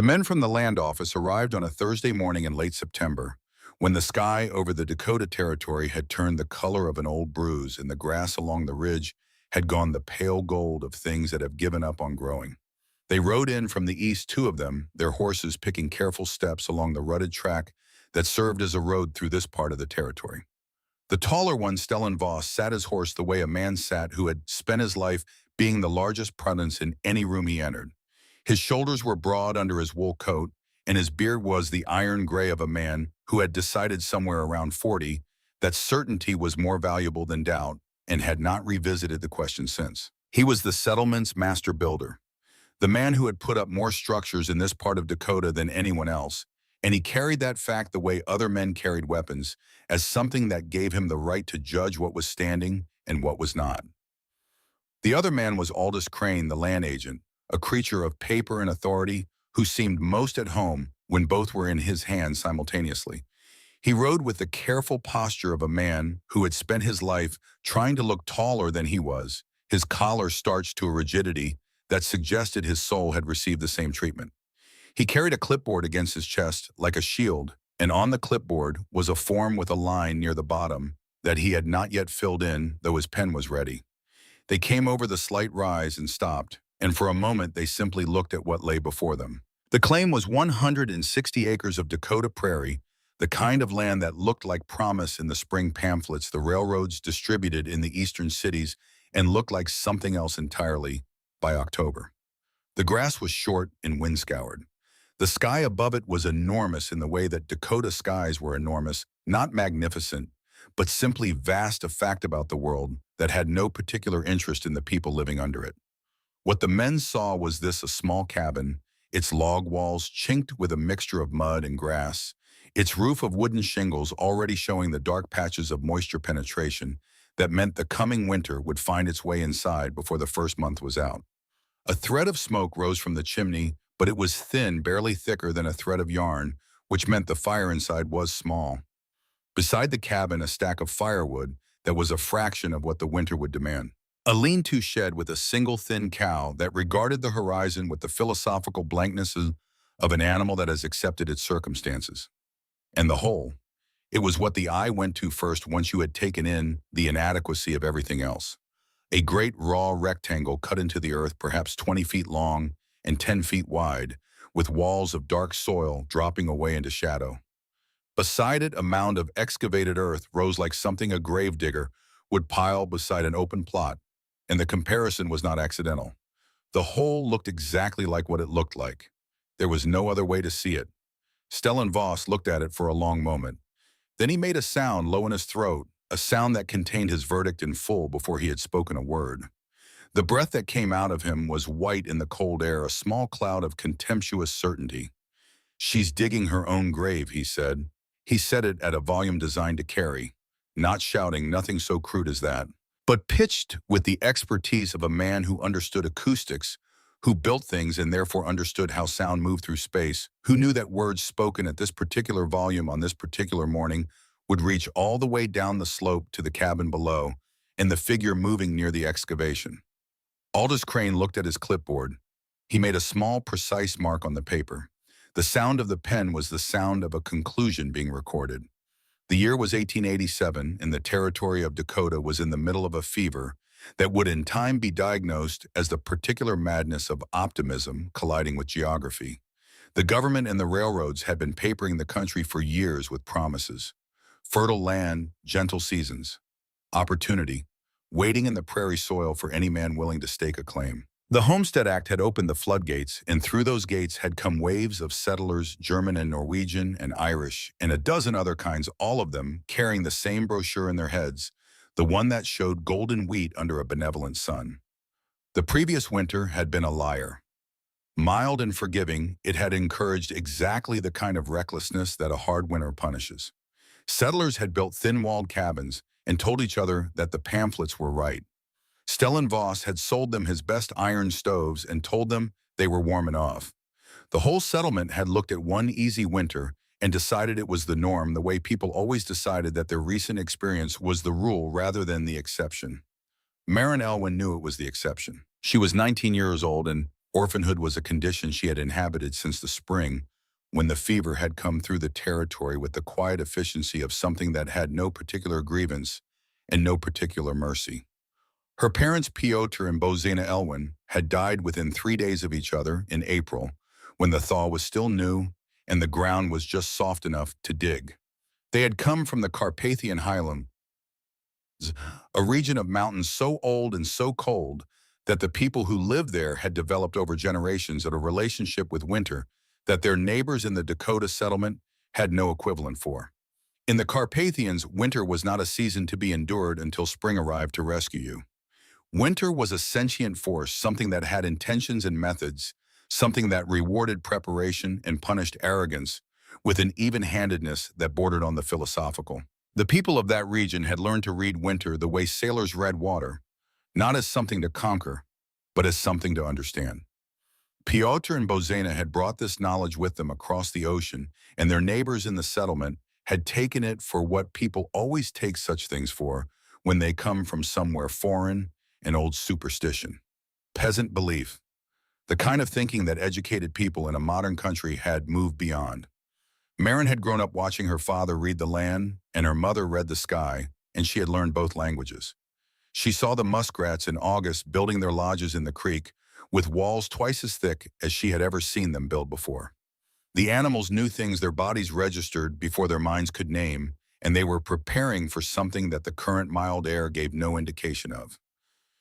The men from the land office arrived on a Thursday morning in late September, when the sky over the Dakota Territory had turned the color of an old bruise and the grass along the ridge had gone the pale gold of things that have given up on growing. They rode in from the east, two of them, their horses picking careful steps along the rutted track that served as a road through this part of the territory. The taller one, Stellan Voss, sat his horse the way a man sat who had spent his life being the largest presence in any room he entered. His shoulders were broad under his wool coat, and his beard was the iron gray of a man who had decided somewhere around 40 that certainty was more valuable than doubt and had not revisited the question since. He was the settlement's master builder, the man who had put up more structures in this part of Dakota than anyone else, and he carried that fact the way other men carried weapons, as something that gave him the right to judge what was standing and what was not. The other man was Aldous Crane, the land agent, a creature of paper and authority who seemed most at home when both were in his hands simultaneously. He rode with the careful posture of a man who had spent his life trying to look taller than he was, his collar starched to a rigidity that suggested his soul had received the same treatment. He carried a clipboard against his chest like a shield, and on the clipboard was a form with a line near the bottom that he had not yet filled in, though his pen was ready. They came over the slight rise and stopped, and for a moment they simply looked at what lay before them. The claim was 160 acres of Dakota prairie, the kind of land that looked like promise in the spring pamphlets the railroads distributed in the eastern cities and looked like something else entirely by October. The grass was short and wind-scoured. The sky above it was enormous in the way that Dakota skies were enormous, not magnificent, but simply vast, a fact about the world that had no particular interest in the people living under it. What the men saw was this: a small cabin, its log walls chinked with a mixture of mud and grass, its roof of wooden shingles already showing the dark patches of moisture penetration that meant the coming winter would find its way inside before the first month was out. A thread of smoke rose from the chimney, but it was thin, barely thicker than a thread of yarn, which meant the fire inside was small. Beside the cabin, a stack of firewood that was a fraction of what the winter would demand. A lean-to shed with a single thin cow that regarded the horizon with the philosophical blankness of an animal that has accepted its circumstances. And the whole, it was what the eye went to first once you had taken in the inadequacy of everything else. A great raw rectangle cut into the earth, perhaps 20 feet long and 10 feet wide, with walls of dark soil dropping away into shadow. Beside it, a mound of excavated earth rose like something a gravedigger would pile beside an open plot, and the comparison was not accidental. The whole looked exactly like what it looked like. There was no other way to see it. Stellan Voss looked at it for a long moment. Then he made a sound low in his throat, a sound that contained his verdict in full before he had spoken a word. The breath that came out of him was white in the cold air, a small cloud of contemptuous certainty. "She's digging her own grave," he said. He said it at a volume designed to carry, not shouting, nothing so crude as that, but pitched with the expertise of a man who understood acoustics, who built things and therefore understood how sound moved through space, who knew that words spoken at this particular volume on this particular morning would reach all the way down the slope to the cabin below and the figure moving near the excavation. Aldous Crane looked at his clipboard. He made a small, precise mark on the paper. The sound of the pen was the sound of a conclusion being recorded. The year was 1887, and the territory of Dakota was in the middle of a fever that would in time be diagnosed as the particular madness of optimism colliding with geography. The government and the railroads had been papering the country for years with promises: fertile land, gentle seasons, opportunity, waiting in the prairie soil for any man willing to stake a claim. The Homestead Act had opened the floodgates, and through those gates had come waves of settlers, German and Norwegian and Irish, and a dozen other kinds, all of them carrying the same brochure in their heads, the one that showed golden wheat under a benevolent sun. The previous winter had been a liar. Mild and forgiving, it had encouraged exactly the kind of recklessness that a hard winter punishes. Settlers had built thin-walled cabins and told each other that the pamphlets were right. Stellan Voss had sold them his best iron stoves and told them they were warm enough. The whole settlement had looked at one easy winter and decided it was the norm, the way people always decided that their recent experience was the rule rather than the exception. Maren Elwyn knew it was the exception. She was 19 years old and Orphanhood was a condition she had inhabited since the spring, when the fever had come through the territory with the quiet efficiency of something that had no particular grievance and no particular mercy. Her parents, Piotr and Bozena Elwin, had died within 3 days of each other in April, when the thaw was still new and the ground was just soft enough to dig. They had come from the Carpathian Highlands, a region of mountains so old and so cold that the people who lived there had developed over generations a relationship with winter that their neighbors in the Dakota settlement had no equivalent for. In the Carpathians, winter was not a season to be endured until spring arrived to rescue you. Winter was a sentient force, something that had intentions and methods, something that rewarded preparation and punished arrogance with an even-handedness that bordered on the philosophical. The people of that region had learned to read winter the way sailors read water, not as something to conquer, but as something to understand. Piotr and Bozena had brought this knowledge with them across the ocean, and their neighbors in the settlement had taken it for what people always take such things for when they come from somewhere foreign and old superstition. Peasant belief, the kind of thinking that educated people in a modern country had moved beyond. Marin had grown up watching her father read the land and her mother read the sky, and she had learned both languages. She saw the muskrats in August building their lodges in the creek with walls twice as thick as she had ever seen them build before. The animals knew things their bodies registered before their minds could name, and they were preparing for something that the current mild air gave no indication of.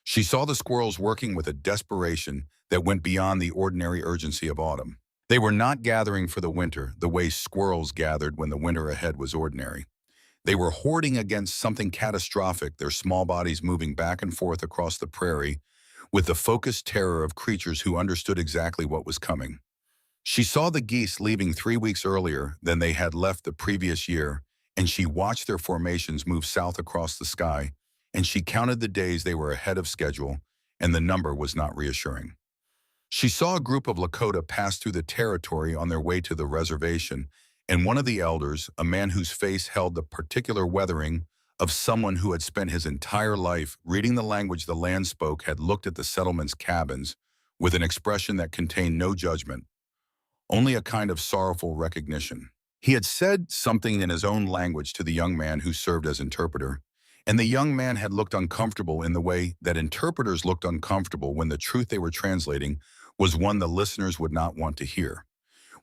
She saw the squirrels working with a desperation that went beyond the ordinary urgency of autumn. They were not gathering for the winter the way squirrels gathered when the winter ahead was ordinary. They were hoarding against something catastrophic, their small bodies moving back and forth across the prairie with the focused terror of creatures who understood exactly what was coming. She saw the geese leaving 3 weeks earlier than they had left the previous year, and she watched their formations move south across the sky, and she counted the days they were ahead of schedule, and the number was not reassuring. She saw a group of Lakota pass through the territory on their way to the reservation, and one of the elders, a man whose face held the particular weathering of someone who had spent his entire life reading the language the land spoke, had looked at the settlement's cabins with an expression that contained no judgment, only a kind of sorrowful recognition. He had said something in his own language to the young man who served as interpreter, and the young man had looked uncomfortable in the way that interpreters looked uncomfortable when the truth they were translating was one the listeners would not want to hear.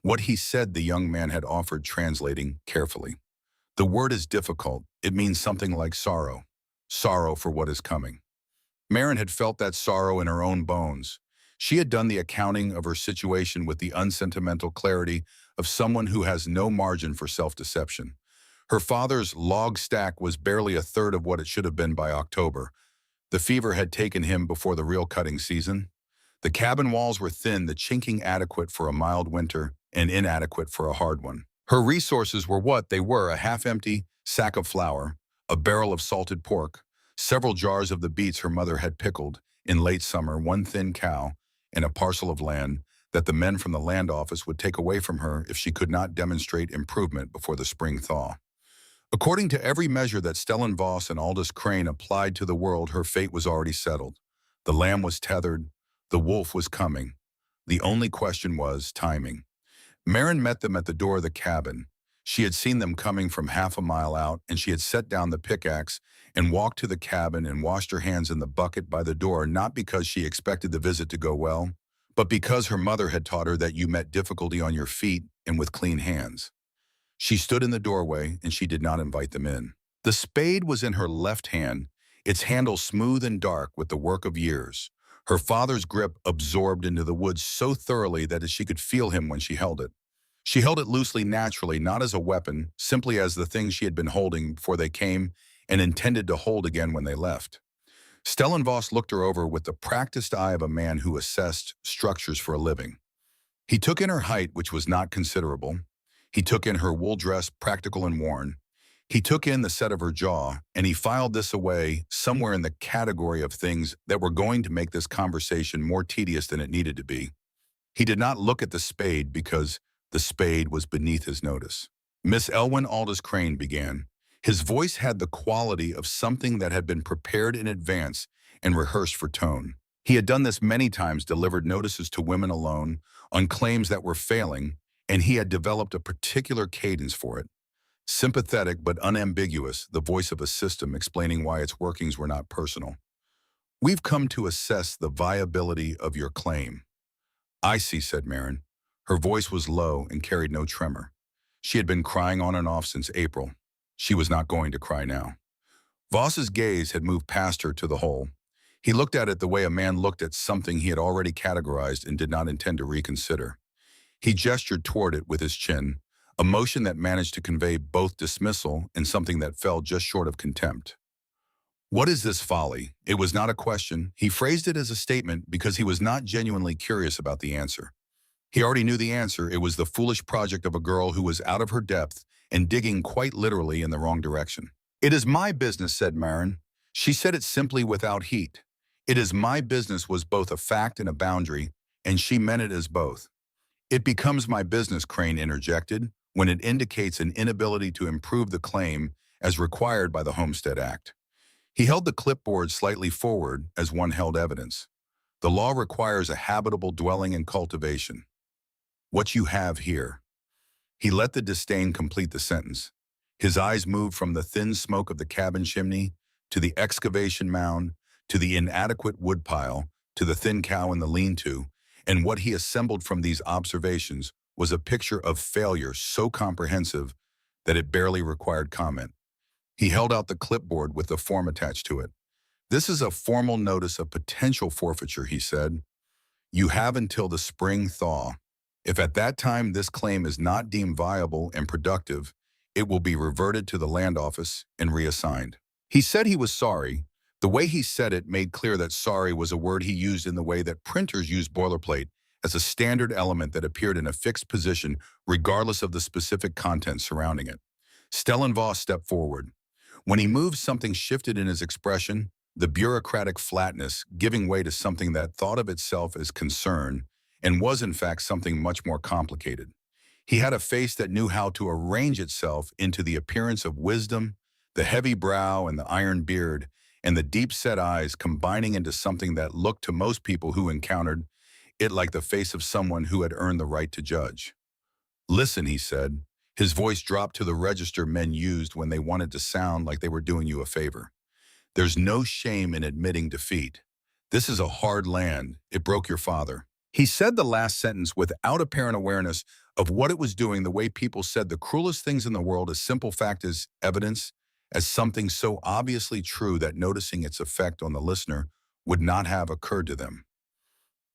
What he said the young man had offered translating carefully. The word is difficult. It means something like sorrow. Sorrow for what is coming. Marin had felt that sorrow in her own bones. She had done the accounting of her situation with the unsentimental clarity of someone who has no margin for self-deception. Her father's log stack was barely a third of what it should have been by October. The fever had taken him before the real cutting season. The cabin walls were thin, the chinking adequate for a mild winter and inadequate for a hard one. Her resources were what they were: a half-empty sack of flour, a barrel of salted pork, several jars of the beets her mother had pickled in late summer, one thin cow, and a parcel of land that the men from the land office would take away from her if she could not demonstrate improvement before the spring thaw. According to every measure that Stellenbosch and Aldous Crane applied to the world, her fate was already settled. The lamb was tethered. The wolf was coming. The only question was timing. Marin met them at the door of the cabin. She had seen them coming from half a mile out, and she had set down the pickaxe and walked to the cabin and washed her hands in the bucket by the door, not because she expected the visit to go well, but because her mother had taught her that you met difficulty on your feet and with clean hands. She stood in the doorway, and she did not invite them in. The spade was in her left hand, its handle smooth and dark with the work of years. Her father's grip absorbed into the wood so thoroughly that she could feel him when she held it. She held it loosely, naturally, not as a weapon, simply as the thing she had been holding before they came and intended to hold again when they left. Stellenbosch looked her over with the practiced eye of a man who assessed structures for a living. He took in her height, which was not considerable. He took in her wool dress, practical and worn. He took in the set of her jaw, and he filed this away somewhere in the category of things that were going to make this conversation more tedious than it needed to be. He did not look at the spade because the spade was beneath his notice. Miss Elwin, Aldous Crane began. His voice had the quality of something that had been prepared in advance and rehearsed for tone. He had done this many times, delivered notices to women alone on claims that were failing, and he had developed a particular cadence for it. Sympathetic but unambiguous, the voice of a system explaining why its workings were not personal. We've come to assess the viability of your claim. I see, said Marin. Her voice was low and carried no tremor. She had been crying on and off since April. She was not going to cry now. Voss's gaze had moved past her to the hole. He looked at it the way a man looked at something he had already categorized and did not intend to reconsider. He gestured toward it with his chin, a motion that managed to convey both dismissal and something that fell just short of contempt. What is this folly? It was not a question. He phrased it as a statement because he was not genuinely curious about the answer. He already knew the answer. It was the foolish project of a girl who was out of her depth and digging quite literally in the wrong direction. It is my business, said Marin. She said it simply without heat. It is my business was both a fact and a boundary, and she meant it as both. It becomes my business, Crane interjected, when it indicates an inability to improve the claim as required by the Homestead Act. He held the clipboard slightly forward as one held evidence. The law requires a habitable dwelling and cultivation. What you have here. He let the disdain complete the sentence. His eyes moved from the thin smoke of the cabin chimney to the excavation mound, to the inadequate woodpile, to the thin cow in the lean-to, and what he assembled from these observations was a picture of failure so comprehensive that it barely required comment. He held out the clipboard with the form attached to it. This is a formal notice of potential forfeiture, he said. You have until the spring thaw. If at that time this claim is not deemed viable and productive, it will be reverted to the land office and reassigned. He said he was sorry. The way he said it made clear that sorry was a word he used in the way that printers use boilerplate, as a standard element that appeared in a fixed position regardless of the specific content surrounding it. Stellenvoss stepped forward. When he moved, something shifted in his expression, the bureaucratic flatness giving way to something that thought of itself as concern and was in fact something much more complicated. He had a face that knew how to arrange itself into the appearance of wisdom, the heavy brow and the iron beard, and the deep-set eyes combining into something that looked to most people who encountered it like the face of someone who had earned the right to judge. Listen, he said. His voice dropped to the register men used when they wanted to sound like they were doing you a favor. There's no shame in admitting defeat. This is a hard land. It broke your father. He said the last sentence without apparent awareness of what it was doing, the way people said the cruelest things in the world as simple fact as evidence, as something so obviously true that noticing its effect on the listener would not have occurred to them.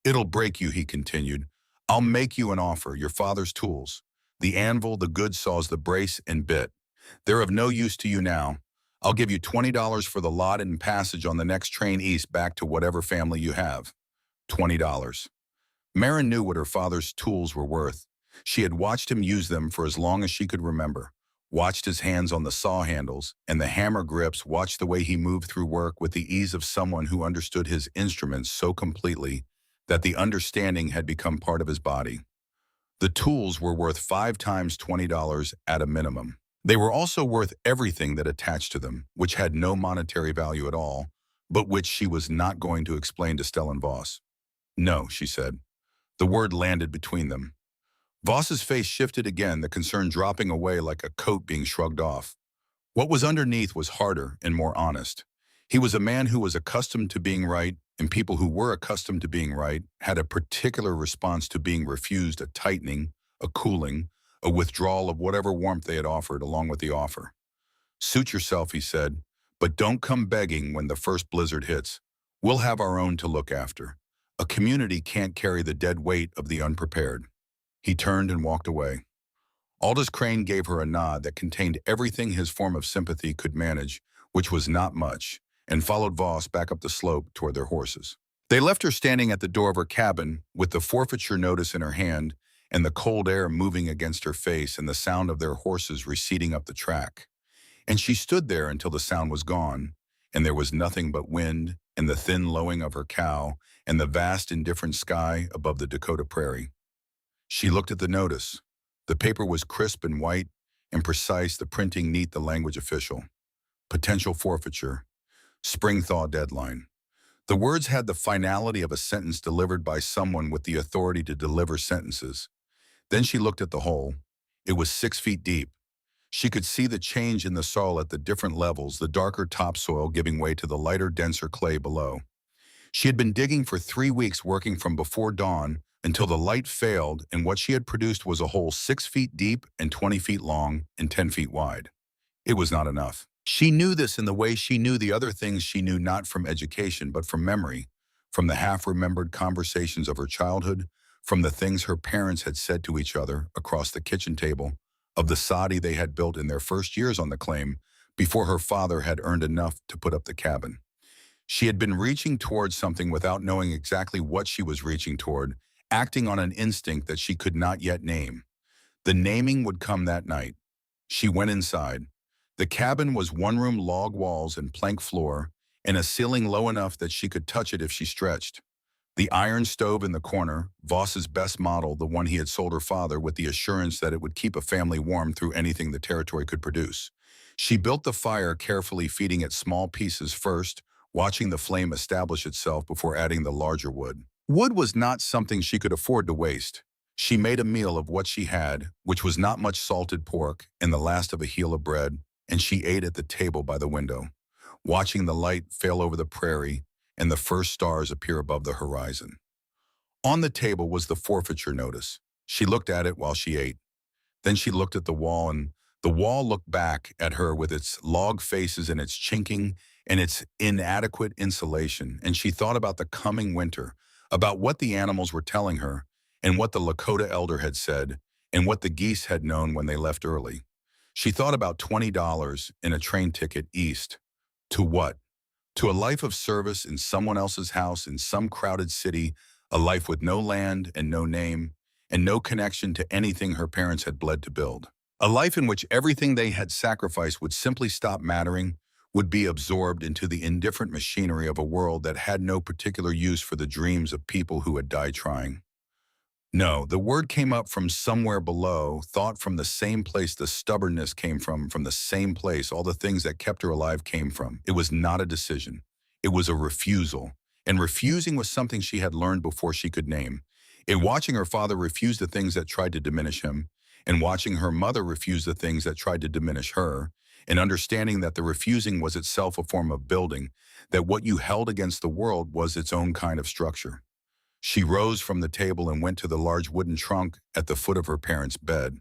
It'll break you, he continued. I'll make you an offer, your father's tools. The anvil, the good saws, the brace, and bit. They're of no use to you now. I'll give you $20 for the lot and passage on the next train east back to whatever family you have. $20. Marin knew what her father's tools were worth. She had watched him use them for as long as she could remember, watched his hands on the saw handles and the hammer grips, watched the way he moved through work with the ease of someone who understood his instruments so completely that the understanding had become part of his body. The tools were worth 5 times $20 at a minimum. They were also worth everything that attached to them, which had no monetary value at all, but which she was not going to explain to Stellenvoss. No, she said. The word landed between them. Voss's face shifted again, the concern dropping away like a coat being shrugged off. What was underneath was harder and more honest. He was a man who was accustomed to being right, and people who were accustomed to being right had a particular response to being refused, a tightening, a cooling, a withdrawal of whatever warmth they had offered along with the offer. Suit yourself, he said, but don't come begging when the first blizzard hits. We'll have our own to look after. A community can't carry the dead weight of the unprepared. He turned and walked away. Aldous Crane gave her a nod that contained everything his form of sympathy could manage, which was not much, and followed Voss back up the slope toward their horses. They left her standing at the door of her cabin with the forfeiture notice in her hand and the cold air moving against her face and the sound of their horses receding up the track. And she stood there until the sound was gone, and there was nothing but wind and the thin lowing of her cow and the vast indifferent sky above the Dakota prairie. She looked at the notice. The paper was crisp and white and precise, the printing neat, the language official. Potential forfeiture. Spring thaw deadline. The words had the finality of a sentence delivered by someone with the authority to deliver sentences. Then she looked at the hole. It was 6 feet deep. She could see the change in the soil at the different levels, the darker topsoil giving way to the lighter, denser clay below. She had been digging for 3 weeks, working from before dawn until the light failed, and what she had produced was a hole 6 feet deep and 20 feet long and 10 feet wide. It was not enough. She knew this in the way she knew the other things she knew, not from education, but from memory, from the half-remembered conversations of her childhood, from the things her parents had said to each other across the kitchen table, of the soddy they had built in their first years on the claim before her father had earned enough to put up the cabin. She had been reaching towards something without knowing exactly what she was reaching toward, acting on an instinct that she could not yet name. The naming would come that night. She went inside. The cabin was one-room log walls and plank floor, and a ceiling low enough that she could touch it if she stretched. The iron stove in the corner, Voss's best model, the one he had sold her father with the assurance that it would keep a family warm through anything the territory could produce. She built the fire carefully, feeding it small pieces first, watching the flame establish itself before adding the larger wood. Wood was not something she could afford to waste. She made a meal of what she had, which was not much salted pork and the last of a heel of bread, and she ate at the table by the window, watching the light fail over the prairie and the first stars appear above the horizon. On the table was the forfeiture notice. She looked at it while she ate. Then she looked at the wall, and the wall looked back at her with its log faces and its chinking and its inadequate insulation, and she thought about the coming winter, about what the animals were telling her, and what the Lakota elder had said, and what the geese had known when they left early. She thought about $20 in a train ticket east. To what? To a life of service in someone else's house in some crowded city, a life with no land and no name, and no connection to anything her parents had bled to build. A life in which everything they had sacrificed would simply stop mattering, would be absorbed into the indifferent machinery of a world that had no particular use for the dreams of people who had died trying. No, the word came up from somewhere below, thought from the same place the stubbornness came from the same place all the things that kept her alive came from. It was not a decision. It was a refusal. And refusing was something she had learned before she could name. In watching her father refuse the things that tried to diminish him, and watching her mother refuse the things that tried to diminish her, and understanding that the refusing was itself a form of building, that what you held against the world was its own kind of structure. She rose from the table and went to the large wooden trunk at the foot of her parents' bed.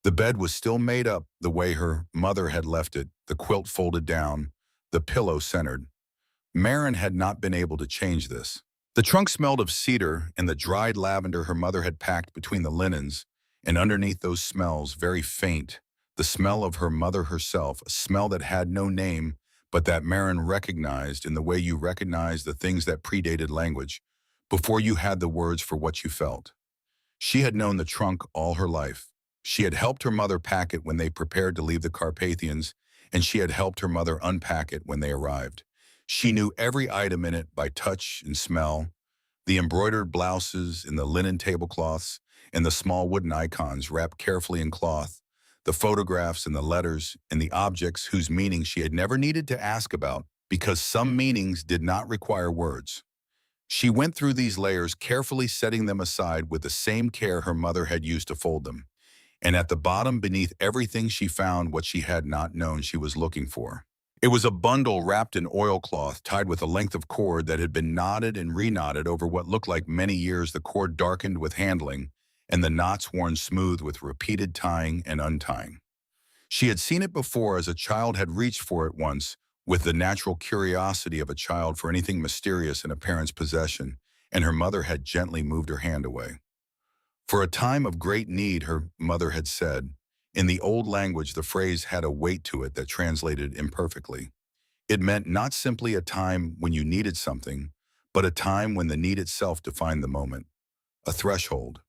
The bed was still made up the way her mother had left it, the quilt folded down, the pillow centered. Marin had not been able to change this. The trunk smelled of cedar and the dried lavender her mother had packed between the linens, and underneath those smells, very faint, the smell of her mother herself, a smell that had no name, but that Marin recognized in the way you recognize the things that predated language, before you had the words for what you felt. She had known the trunk all her life. She had helped her mother pack it when they prepared to leave the Carpathians, and she had helped her mother unpack it when they arrived. She knew every item in it by touch and smell, the embroidered blouses and the linen tablecloths and the small wooden icons wrapped carefully in cloth, the photographs and the letters and the objects whose meanings she had never needed to ask about because some meanings did not require words. She went through these layers, carefully setting them aside with the same care her mother had used to fold them. And at the bottom, beneath everything, she found what she had not known she was looking for. It was a bundle wrapped in oilcloth, tied with a length of cord that had been knotted and reknotted over what looked like many years, the cord darkened with handling, and the knots worn smooth with repeated tying and untying. She had seen it before as a child, had reached for it once, with the natural curiosity of a child for anything mysterious in a parent's possession, and her mother had gently moved her hand away. For a time of great need, her mother had said. In the old language, the phrase had a weight to it that translated imperfectly. It meant not simply a time when you needed something, but a time when the need itself defined the moment, a threshold,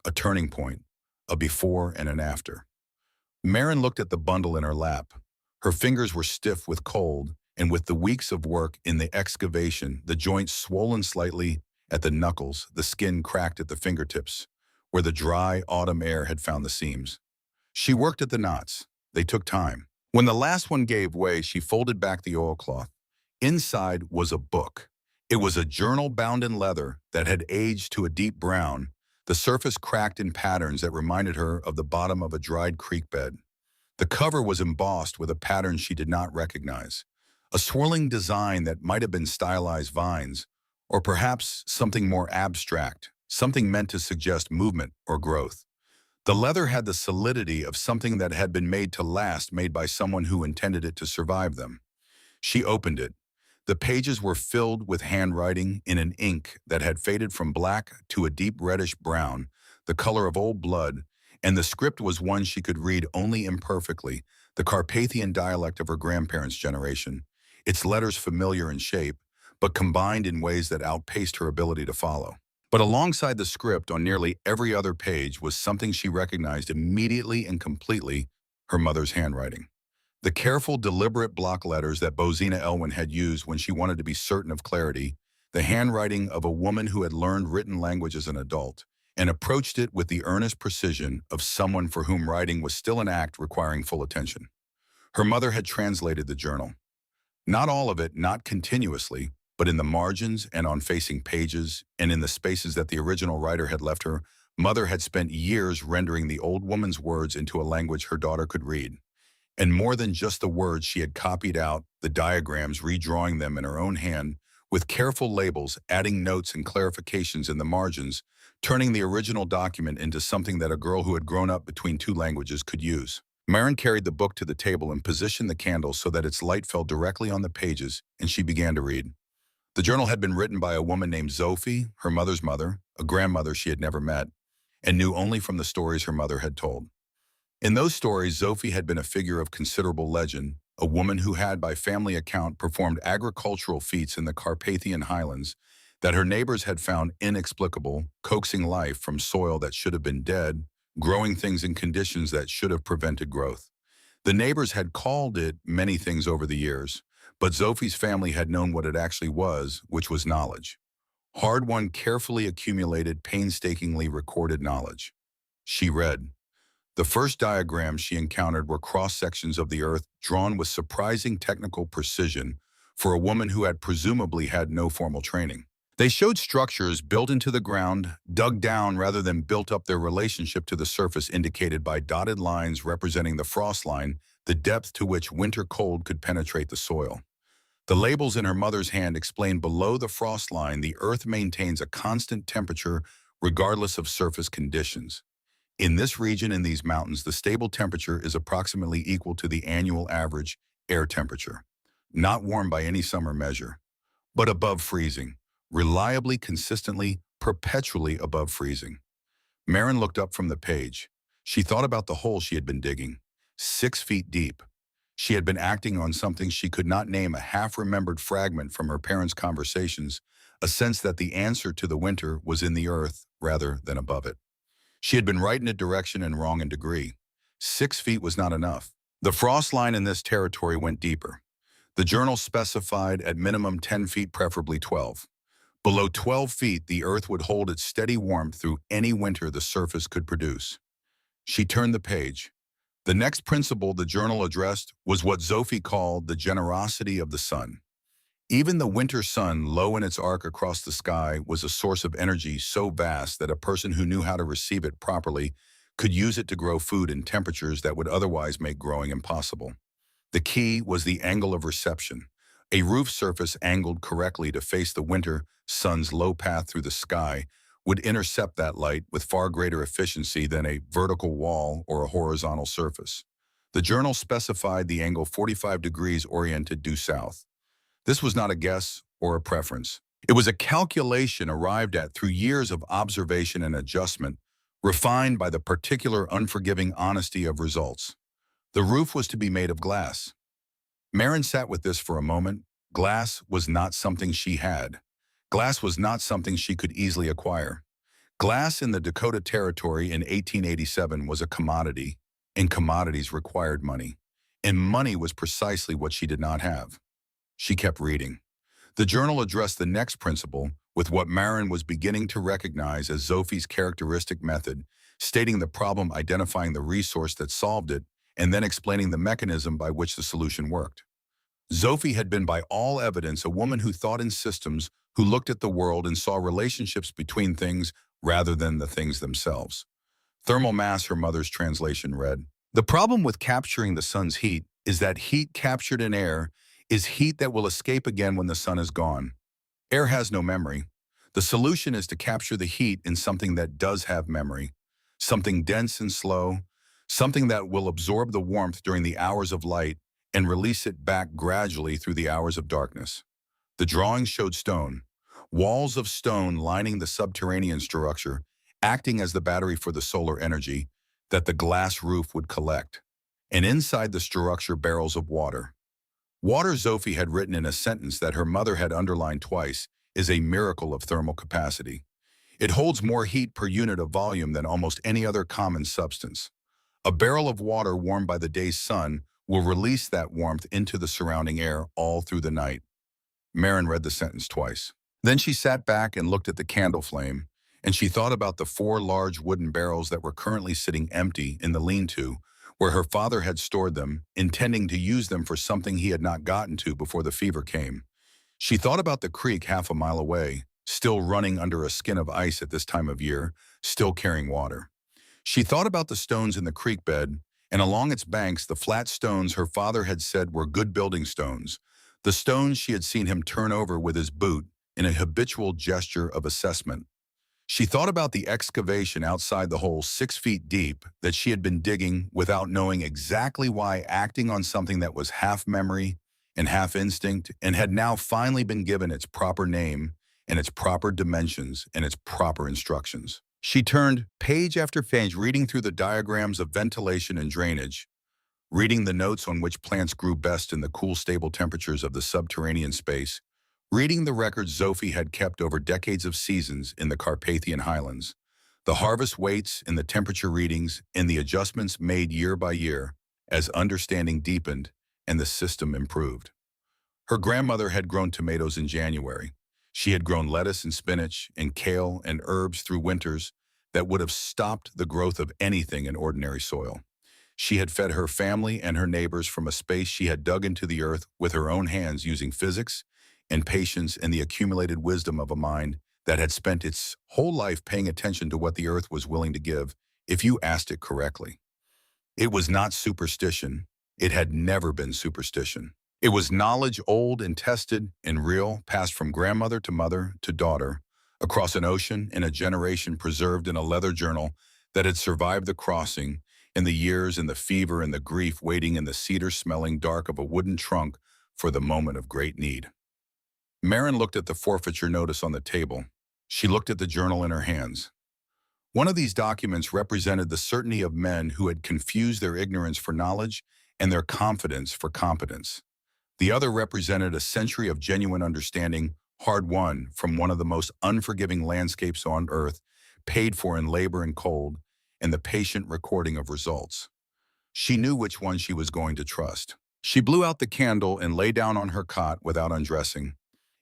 a turning point, a before and an after. Marin looked at the bundle in her lap. Her fingers were stiff with cold, and with the weeks of work in the excavation, the joints swollen slightly at the knuckles, the skin cracked at the fingertips, where the dry autumn air had found the seams. She worked at the knots. They took time. When the last one gave way, she folded back the oilcloth. Inside was a book, It was a journal bound in leather that had aged to a deep brown, the surface cracked in patterns that reminded her of the bottom of a dried creek bed. The cover was embossed with a pattern she did not recognize, a swirling design that might have been stylized vines, or perhaps something more abstract, something meant to suggest movement or growth. The leather had the solidity of something that had been made to last, made by someone who intended it to survive them. She opened it. The pages were filled with handwriting in an ink that had faded from black to a deep reddish brown, the color of old blood, and the script was one she could read only imperfectly, the Carpathian dialect of her grandparents' generation, its letters familiar in shape, but combined in ways that outpaced her ability to follow. But alongside the script on nearly every other page was something she recognized immediately and completely: her mother's handwriting. The careful, deliberate block letters that Bozina Elwyn had used when she wanted to be certain of clarity, the handwriting of a woman who had learned written language as an adult and approached it with the earnest precision of someone for whom writing was still an act requiring full attention. Her mother had translated the journal. Not all of it, not continuously, but in the margins and on facing pages and in the spaces that the original writer had left her. Mother had spent years rendering the old woman's words into a language her daughter could read. And more than just the words, she had copied out the diagrams, redrawing them in her own hand, with careful labels, adding notes and clarifications in the margins, turning the original document into something that a girl who had grown up between two languages could use. Marin carried the book to the table and positioned the candle so that its light fell directly on the pages, and she began to read. The journal had been written by a woman named Sophie, her mother's mother, a grandmother she had never met, and knew only from the stories her mother had told. In those stories, Sophie had been a figure of considerable legend, a woman who had, by family account, performed agricultural feats in the Carpathian highlands that her neighbors had found inexplicable, coaxing life from soil that should have been dead, growing things in conditions that should have prevented growth. The neighbors had called it many things over the years, but Sophie's family had known what it actually was, which was knowledge. Hard-won, carefully accumulated, painstakingly recorded knowledge. She read. The first diagrams she encountered were cross-sections of the earth drawn with surprising technical precision for a woman who had presumably had no formal training. They showed structures built into the ground, dug down rather than built up, their relationship to the surface indicated by dotted lines representing the frost line, the depth to which winter cold could penetrate the soil. The labels in her mother's hand explained below the frost line the earth maintains a constant temperature regardless of surface conditions. In this region, in these mountains, the stable temperature is approximately equal to the annual average air temperature, not warm by any summer measure, but above freezing, reliably, consistently, perpetually above freezing. Marin looked up from the page. She thought about the hole she had been digging, 6 feet deep. She had been acting on something she could not name, a half-remembered fragment from her parents' conversations, a sense that the answer to the winter was in the earth rather than above it. She had been right in a direction and wrong in degree. 6 feet was not enough. The frost line in this territory went deeper. The journal specified at minimum 10 feet, preferably 12. Below 12 feet, the earth would hold its steady warmth through any winter the surface could produce. She turned the page. The next principle the journal addressed was what Sophie called the generosity of the sun. Even the winter sun, low in its arc across the sky, was a source of energy so vast that a person who knew how to receive it properly could use it to grow food in temperatures that would otherwise make growing impossible. The key was the angle of reception. A roof surface angled correctly to face the winter sun's low path through the sky would intercept that light with far greater efficiency than a vertical wall or a horizontal surface. The journal specified the angle 45 degrees oriented due south. This was not a guess or a preference. It was a calculation arrived at through years of observation and adjustment, refined by the particular unforgiving honesty of results. The roof was to be made of glass. Marin sat with this for a moment. Glass was not something she had. Glass was not something she could easily acquire. Glass in the Dakota Territory in 1887 was a commodity, and commodities required money. And money was precisely what she did not have. She kept reading. The journal addressed the next principle with what Marin was beginning to recognize as Sophie's characteristic method, stating the problem, identifying the resource that solved it, and then explaining the mechanism by which the solution worked. Sophie had been, by all evidence, a woman who thought in systems, who looked at the world and saw relationships between things rather than the things themselves. Thermal mass, her mother's translation read. The problem with capturing the sun's heat is that heat captured in air is heat that will escape again when the sun is gone. Air has no memory. The solution is to capture the heat in something that does have memory, something dense and slow, something that will absorb the warmth during the hours of light and release it back gradually through the hours of darkness. The drawing showed stone, walls of stone lining the subterranean structure, acting as the battery for the solar energy that the glass roof would collect, and inside the structure barrels of water. Water, Sophie had written in a sentence that her mother had underlined twice, is a miracle of thermal capacity. It holds more heat per unit of volume than almost any other common substance. A barrel of water warmed by the day's sun will release that warmth into the surrounding air all through the night. Marin read the sentence twice. Then she sat back and looked at the candle flame, and she thought about the 4 large wooden barrels that were currently sitting empty in the lean-to, where her father had stored them, intending to use them for something he had not gotten to before the fever came. She thought about the creek half a mile away, still running under a skin of ice at this time of year, still carrying water. She thought about the stones in the creek bed, and along its banks the flat stones her father had said were good building stones, the stones she had seen him turn over with his boot in a habitual gesture of assessment. She thought about the excavation outside the hole 6 feet deep that she had been digging without knowing exactly why, acting on something that was half memory and half instinct and had now finally been given its proper name and its proper dimensions and its proper instructions. She turned page after page, reading through the diagrams of ventilation and drainage, reading the notes on which plants grew best in the cool, stable temperatures of the subterranean space, reading the records Sophie had kept over decades of seasons in the Carpathian Highlands, the harvest weights and the temperature readings and the adjustments made year by year as understanding deepened and the system improved. Her grandmother had grown tomatoes in January. She had grown lettuce and spinach and kale and herbs through winters that would have stopped the growth of anything in ordinary soil. She had fed her family and her neighbors from a space she had dug into the earth with her own hands, using physics and patience and the accumulated wisdom of a mind that had spent its whole life paying attention to what the earth was willing to give if you asked it correctly. It was not superstition. It had never been superstition. It was knowledge old and tested and real, passed from grandmother to mother to daughter, across an ocean in a generation, preserved in a leather journal that had survived the crossing and the years and the fever and the grief, waiting in the cedar-smelling dark of a wooden trunk for the moment of great need. Marin looked at the forfeiture notice on the table. She looked at the journal in her hands. One of these documents represented the certainty of men who had confused their ignorance for knowledge and their confidence for competence. The other represented a century of genuine understanding, hard-won from one of the most unforgiving landscapes on earth, paid for in labor and cold, and the patient recording of results. She knew which one she was going to trust. She blew out the candle and lay down on her cot without undressing,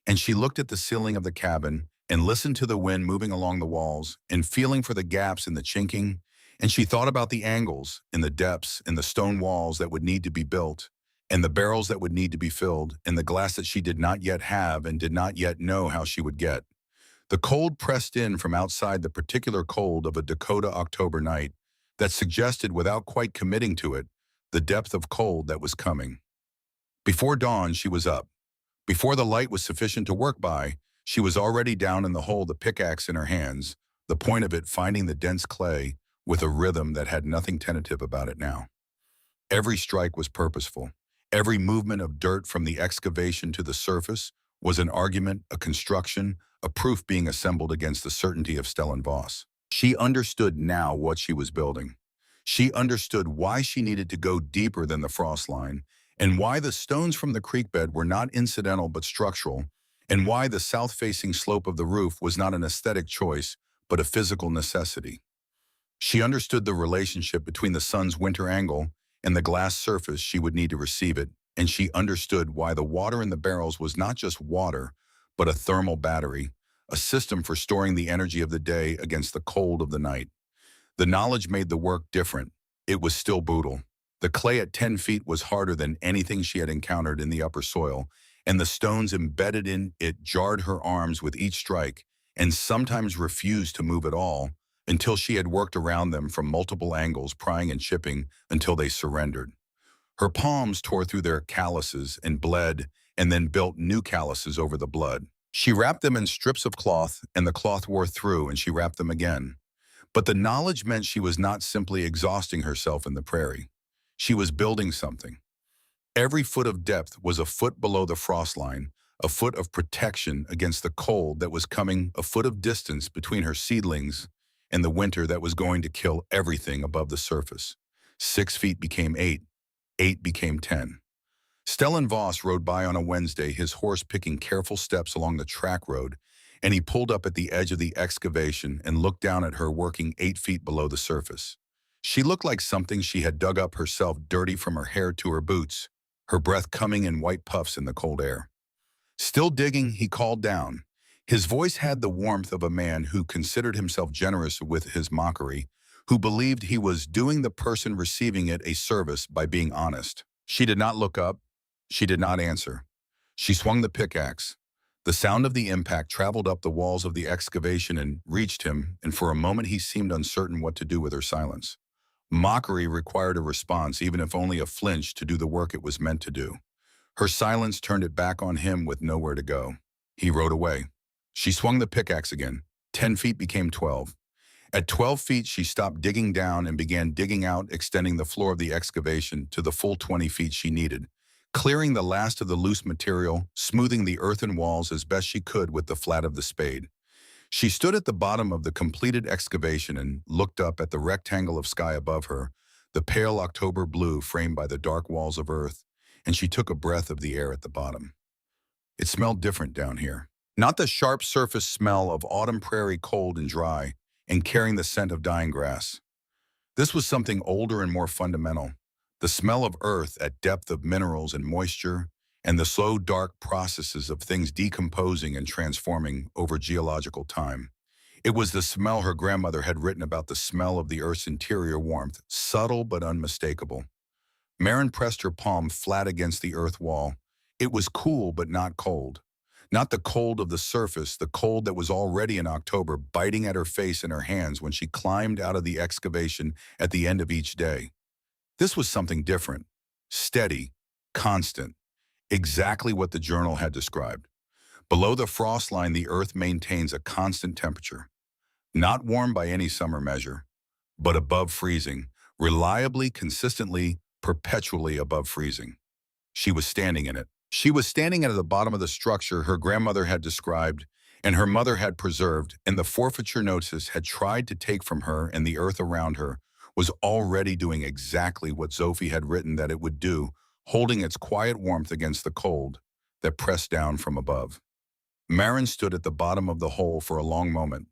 and she looked at the ceiling of the cabin and listened to the wind moving along the walls and feeling for the gaps in the chinking, and she thought about the angles and the depths and the stone walls that would need to be built, and the barrels that would need to be filled, and the glass that she did not yet have and did not yet know how she would get. The cold pressed in from outside, the particular cold of a Dakota October night that suggested, without quite committing to it, the depth of cold that was coming. Before dawn, she was up. Before the light was sufficient to work by, she was already down in the hole, the pickaxe in her hands, the point of it finding the dense clay with a rhythm that had nothing tentative about it now. Every strike was purposeful. Every movement of dirt from the excavation to the surface was an argument, a construction, a proof being assembled against the certainty of Stellenbosch. She understood now what she was building. She understood why she needed to go deeper than the frost line, and why the stones from the creek bed were not incidental but structural, and why the south-facing slope of the roof was not an aesthetic choice but a physical necessity. She understood the relationship between the sun's winter angle and the glass surface she would need to receive it, and she understood why the water in the barrels was not just water, but a thermal battery, a system for storing the energy of the day against the cold of the night. The knowledge made the work different. It was still brutal. The clay at 10 feet was harder than anything she had encountered in the upper soil, and the stones embedded in it jarred her arms with each strike, and sometimes refused to move at all until she had worked around them from multiple angles, prying and chipping until they surrendered. Her palms tore through their calluses and bled, and then built new calluses over the blood. She wrapped them in strips of cloth, and the cloth wore through, and she wrapped them again. But the knowledge meant she was not simply exhausting herself in the prairie. She was building something. Every foot of depth was a foot below the frost line, a foot of protection against the cold that was coming, a foot of distance between her seedlings and the winter that was going to kill everything above the surface. 6 feet became 8, 8 became 10. Stellan Voss rode by on a Wednesday, his horse picking careful steps along the track road, and he pulled up at the edge of the excavation and looked down at her working 8 feet below the surface. She looked like something she had dug up herself, dirty from her hair to her boots, her breath coming in white puffs in the cold air. Still digging, he called down. His voice had the warmth of a man who considered himself generous with his mockery, who believed he was doing the person receiving it a service by being honest. She did not look up. She did not answer. She swung the pickaxe. The sound of the impact traveled up the walls of the excavation and reached him, and for a moment he seemed uncertain what to do with her silence. Mockery required a response, even if only a flinch, to do the work it was meant to do. Her silence turned it back on him with nowhere to go. He rode away. She swung the pickaxe again. 10 feet became 12. At 12 feet, she stopped digging down and began digging out, extending the floor of the excavation to the full 20 feet she needed, clearing the last of the loose material, smoothing the earthen walls as best she could with the flat of the spade. She stood at the bottom of the completed excavation and looked up at the rectangle of sky above her, the pale October blue framed by the dark walls of earth, and she took a breath of the air at the bottom. It smelled different down here. Not the sharp surface smell of autumn prairie, cold and dry, and carrying the scent of dying grass. This was something older and more fundamental. The smell of earth at depth of minerals and moisture, and the slow, dark processes of things decomposing and transforming over geological time. It was the smell her grandmother had written about, the smell of the earth's interior warmth, subtle but unmistakable. Marin pressed her palm flat against the earth wall. It was cool but not cold. Not the cold of the surface, the cold that was already in October biting at her face and her hands when she climbed out of the excavation at the end of each day. This was something different, steady, constant, exactly what the journal had described. Below the frost line, the earth maintains a constant temperature, not warm by any summer measure, but above freezing, reliably, consistently, perpetually above freezing. She was standing in it. She was standing at the bottom of the structure her grandmother had described and her mother had preserved, and the forfeiture notice had tried to take from her, and the earth around her was already doing exactly what Sophie had written that it would do, holding its quiet warmth against the cold that pressed down from above. Marin stood at the bottom of the hole for a long moment.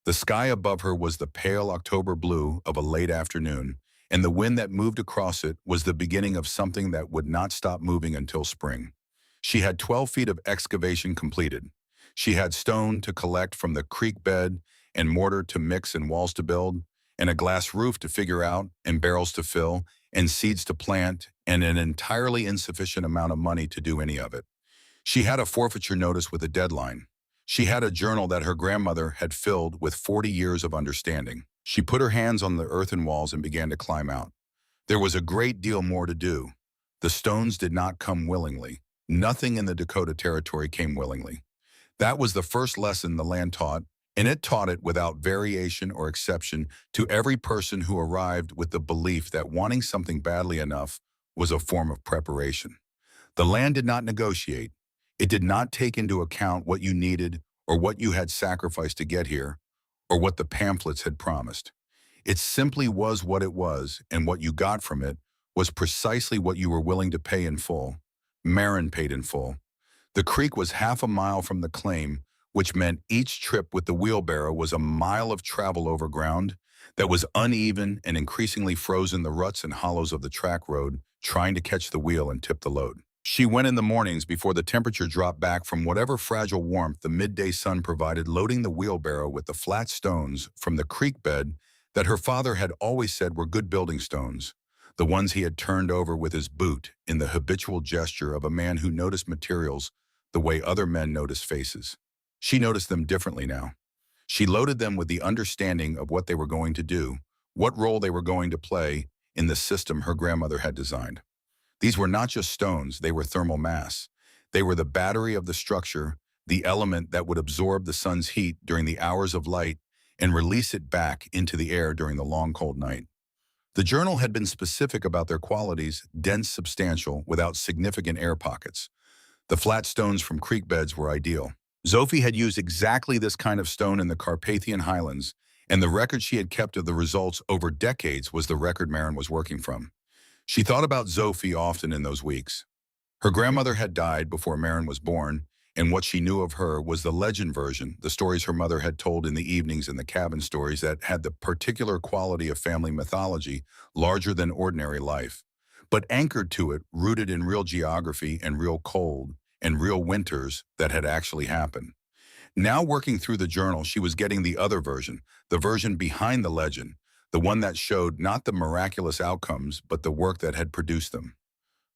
The sky above her was the pale October blue of a late afternoon, and the wind that moved across it was the beginning of something that would not stop moving until spring. She had 12 feet of excavation completed. She had stone to collect from the creek bed, and mortar to mix and walls to build, and a glass roof to figure out, and barrels to fill, and seeds to plant, and an entirely insufficient amount of money to do any of it. She had a forfeiture notice with a deadline. She had a journal that her grandmother had filled with 40 years of understanding. She put her hands on the earthen walls and began to climb out. There was a great deal more to do. The stones did not come willingly. Nothing in the Dakota Territory came willingly. That was the first lesson the land taught, and it taught it without variation or exception to every person who arrived with the belief that wanting something badly enough was a form of preparation. The land did not negotiate. It did not take into account what you needed or what you had sacrificed to get here or what the pamphlets had promised. It simply was what it was, and what you got from it was precisely what you were willing to pay in full. Marin paid in full. The creek was half a mile from the claim, which meant each trip with the wheelbarrow was a mile of travel over ground that was uneven and increasingly frozen, the ruts and hollows of the track road, trying to catch the wheel and tip the load. She went in the mornings before the temperature dropped back from whatever fragile warmth the midday sun provided, loading the wheelbarrow with the flat stones from the creek bed that her father had always said were good building stones, the ones he had turned over with his boot in the habitual gesture of a man who noticed materials the way other men notice faces. She noticed them differently now. She loaded them with the understanding of what they were going to do, what role they were going to play in the system her grandmother had designed. These were not just stones, they were thermal mass. They were the battery of the structure, the element that would absorb the sun's heat during the hours of light and release it back into the air during the long cold night. The journal had been specific about their qualities: dense, substantial, without significant air pockets. The flat stones from creek beds were ideal. Sophie had used exactly this kind of stone in the Carpathian Highlands, and the record she had kept of the results over decades was the record Maren was working from. She thought about Sophie often in those weeks. Her grandmother had died before Maren was born, and what she knew of her was the legend version, the stories her mother had told in the evenings in the cabin, stories that had the particular quality of family mythology, larger than ordinary life, but anchored to it, rooted in real geography and real cold and real winters that had actually happened. Now working through the journal, she was getting the other version, the version behind the legend, the one that showed not the miraculous outcomes, but the work that had produced them.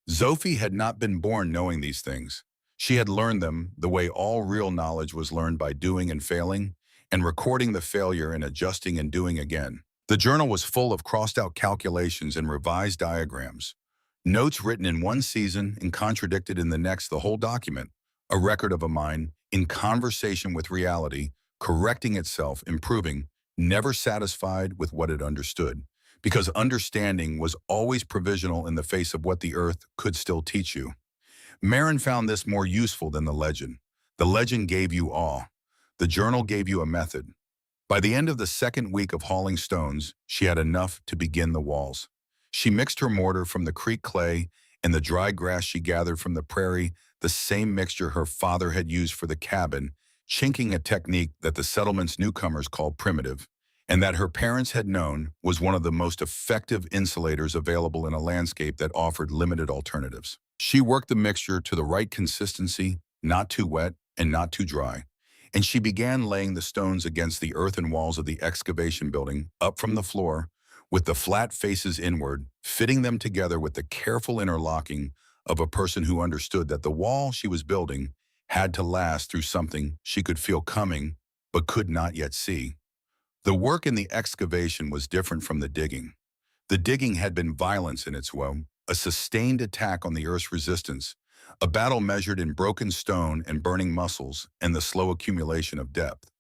Sophie had not been born knowing these things. She had learned them the way all real knowledge was learned, by doing and failing, and recording the failure and adjusting and doing again. The journal was full of crossed-out calculations and revised diagrams. Notes written in one season and contradicted in the next, the whole document, a record of a mind in conversation with reality, correcting itself, improving, never satisfied with what it understood, because understanding was always provisional in the face of what the earth could still teach you. Maren found this more useful than the legend. The legend gave you awe. The journal gave you a method. By the end of the second week of hauling stones, she had enough to begin the walls. She mixed her mortar from the creek clay and the dry grass she gathered from the prairie, the same mixture her father had used for the cabin, chinking, a technique that the settlement's newcomers called primitive, and that her parents had known was one of the most effective insulators available in a landscape that offered limited alternatives. She worked the mixture to the right consistency, not too wet and not too dry, and she began laying the stones against the earthen walls of the excavation building, up from the floor, with the flat faces inward, fitting them together with the careful interlocking of a person who understood that the wall she was building had to last through something she could feel coming but could not yet see. The work in the excavation was different from the digging. The digging had been violence in its way, a sustained attack on the earth's resistance, a battle measured in broken stone and burning muscles and the slow accumulation of depth.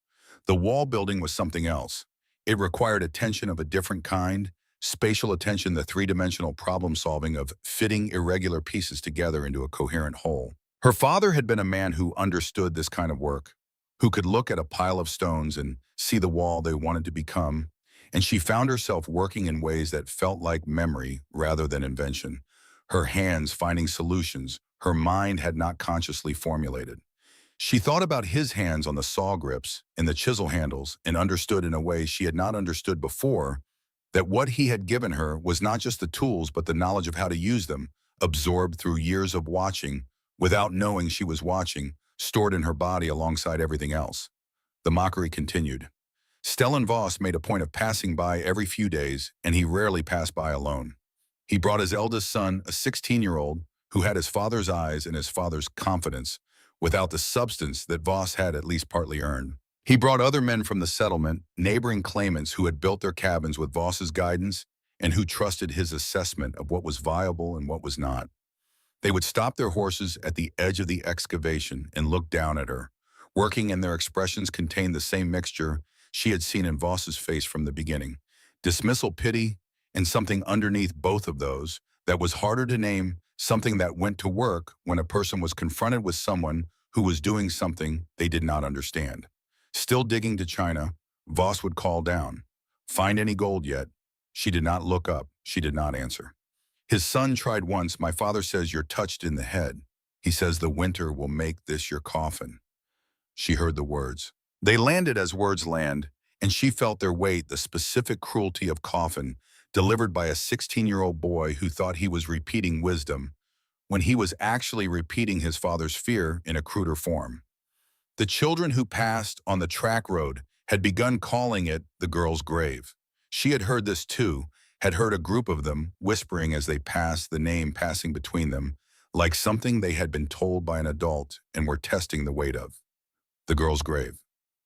The wall building was something else. It required attention of a different kind, spatial attention, the three-dimensional problem-solving of fitting irregular pieces together into a coherent whole. Her father had been a man who understood this kind of work, who could look at a pile of stones and see the wall they wanted to become, and she found herself working in ways that felt like memory rather than invention, her hands finding solutions her mind had not consciously formulated. She thought about his hands on the saw grips and the chisel handles and understood in a way she had not understood before that what he had given her was not just the tools but the knowledge of how to use them, absorbed through years of watching, without knowing she was watching, stored in her body alongside everything else. The mockery continued. Stellan Voss made a point of passing by every few days, and he rarely passed by alone. He brought his eldest son, a 16-year-old, who had his father's eyes and his father's confidence, without the substance that Voss had at least partly earned. He brought other men from the settlement, neighboring claimants who had built their cabins with Voss's guidance and who trusted his assessment of what was viable and what was not. They would stop their horses at the edge of the excavation and look down at her, working, and their expressions contained the same mixture she had seen in Voss's face from the beginning: dismissal, pity, and something underneath both of those that was harder to name, something that went to work when a person was confronted with someone who was doing something they did not understand. Still digging to China, Voss would call down, "Find any gold yet?" She did not look up. She did not answer. His son tried once. "My father says you're touched in the head. He says the winter will make this your coffin." She heard the words. They landed as words land, and she felt their weight, the specific cruelty of coffin, delivered by a 16-year-old boy who thought he was repeating wisdom, when he was actually repeating his father's fear in a cruder form. The children who passed on the track road had begun calling it the girl's grave. She had heard this too, had heard a group of them whispering as they passed, the name passing between them, like something they had been told by an adult and were testing the weight of. The girl's grave.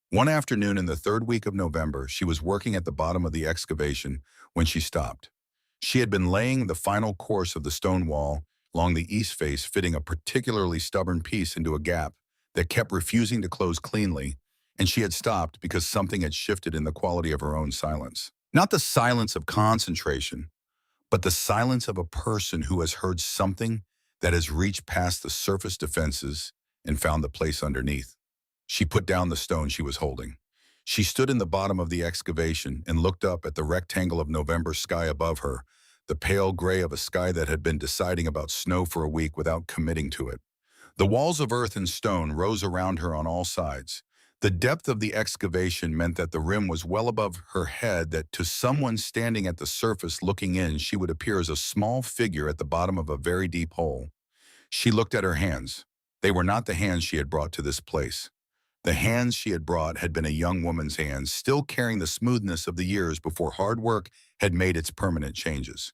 One afternoon in the third week of November, she was working at the bottom of the excavation when she stopped. She had been laying the final course of the stone wall along the east face, fitting a particularly stubborn piece into a gap that kept refusing to close cleanly, and she had stopped because something had shifted in the quality of her own silence. Not the silence of concentration, but the silence of a person who has heard something that has reached past the surface defenses and found the place underneath. She put down the stone she was holding. She stood in the bottom of the excavation and looked up at the rectangle of November sky above her, the pale gray of a sky that had been deciding about snow for a week without committing to it. The walls of earth and stone rose around her on all sides. The depth of the excavation meant that the rim was well above her head, that to someone standing at the surface looking in, she would appear as a small figure at the bottom of a very deep hole. She looked at her hands. They were not the hands she had brought to this place. The hands she had brought had been a young woman's hands, still carrying the smoothness of the years before hard work had made its permanent changes.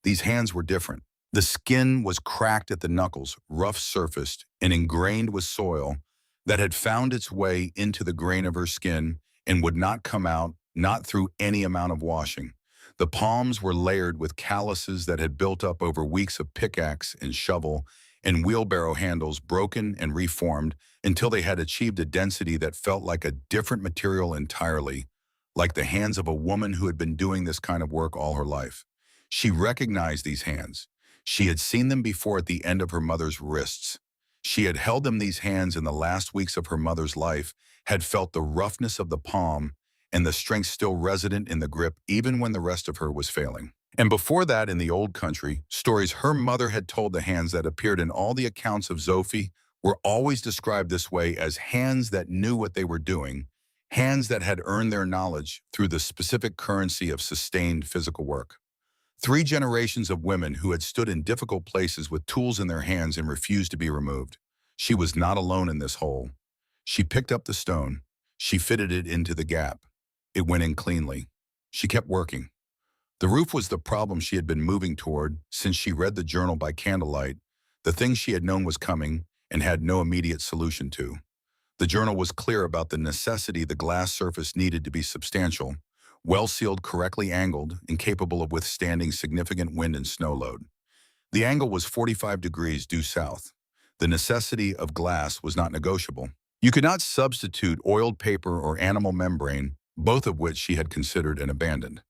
These hands were different. The skin was cracked at the knuckles, rough-surfaced, and ingrained with soil that had found its way into the grain of her skin and would not come out, not through any amount of washing. The palms were layered with calluses that had built up over weeks of pickaxe and shovel and wheelbarrow handles broken and reformed until they had achieved a density that felt like a different material entirely, like the hands of a woman who had been doing this kind of work all her life. She recognized these hands. She had seen them before at the end of her mother's wrists. She had held them, these hands, in the last weeks of her mother's life, had felt the roughness of the palm and the strength still resident in the grip even when the rest of her was failing. And before that, in the old country, stories her mother had told, the hands that appeared in all the accounts of Zophie were always described this way, as hands that knew what they were doing, hands that had earned their knowledge through the specific currency of sustained physical work. 3 generations of women who had stood in difficult places with tools in their hands and refused to be removed. She was not alone in this hole. She picked up the stone. She fitted it into the gap. It went in cleanly. She kept working. The roof was the problem she had been moving toward since she read the journal by candlelight, the thing she had known was coming and had no immediate solution to. The journal was clear about the necessity the glass surface needed to be substantial, well-sealed, correctly angled, and capable of withstanding significant wind and snow load. The angle was 45 degrees due south. The necessity of glass was not negotiable. You could not substitute oiled paper or animal membrane, both of which she had considered and abandoned.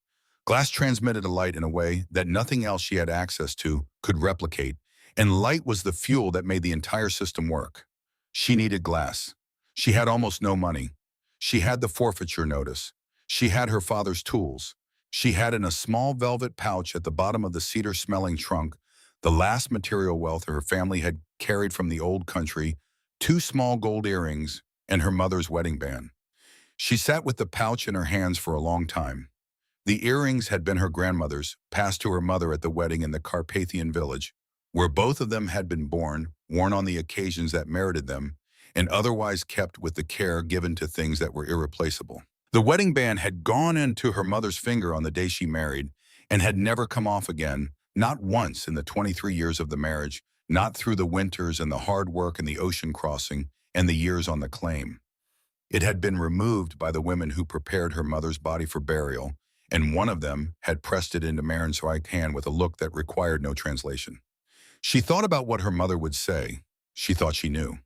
Glass transmitted a light in a way that nothing else she had access to could replicate, and light was the fuel that made the entire system work. She needed glass. She had almost no money. She had the forfeiture notice. She had her father's tools. She had, in a small velvet pouch at the bottom of the cedar-smelling trunk, the last material wealth her family had carried from the old country, 2 small gold earrings, and her mother's wedding band. She sat with the pouch in her hands for a long time. The earrings had been her grandmother's, passed to her mother at the wedding in the Carpathian village, where both of them had been born, worn on the occasions that merited them, and otherwise kept with the care given to things that were irreplaceable. The wedding band had gone into her mother's finger on the day she married and had never come off again, not once in the 23 years of the marriage, not through the winters and the hard work and the ocean crossing and the years on the claim. It had been removed by the women who prepared her mother's body for burial, and one of them had pressed it into Maren's right hand with a look that required no translation. She thought about what her mother would say. She thought she knew.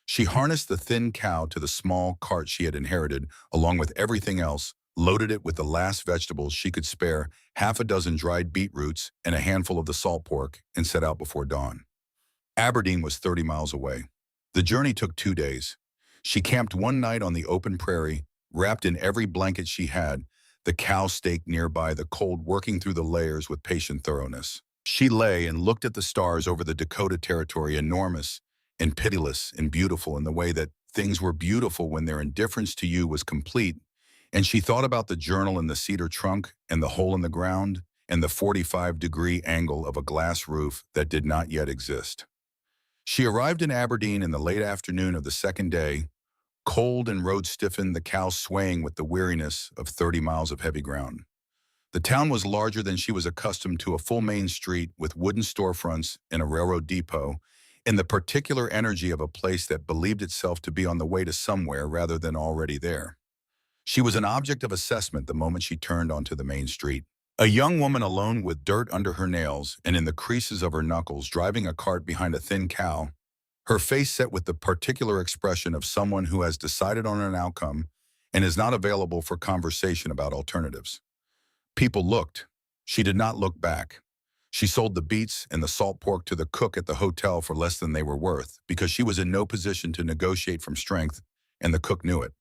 She harnessed the thin cow to the small cart she had inherited, along with everything else, loaded it with the last vegetables she could spare, 6 dried beetroots and a handful of the salt pork, and set out before dawn. Aberdeen was 30 miles away. The journey took 2 days. She camped one night on the open prairie, wrapped in every blanket she had, the cow staked nearby, the cold working through the layers with patient thoroughness. She lay and looked at the stars over the Dakota Territory, enormous and pitiless and beautiful in the way that things were beautiful when their indifference to you was complete, and she thought about the journal in the cedar trunk and the hole in the ground and the 45-degree angle of a glass roof that did not yet exist. She arrived in Aberdeen in the late afternoon of the second day, cold and road-stiffened, the cow swaying with the weariness of 30 miles of heavy ground. The town was larger than she was accustomed to, a full main street with wooden storefronts and a railroad depot, and the particular energy of a place that believed itself to be on the way to somewhere rather than already there. She was an object of assessment the moment she turned onto the main street. A young woman alone with dirt under her nails and in the creases of her knuckles driving a cart behind a thin cow, her face set with the particular expression of someone who has decided on an outcome and is not available for conversation about alternatives. People looked. She did not look back. She sold the beets and the salt pork to the cook at the hotel for less than they were worth because she was in no position to negotiate from strength, and the cook knew it.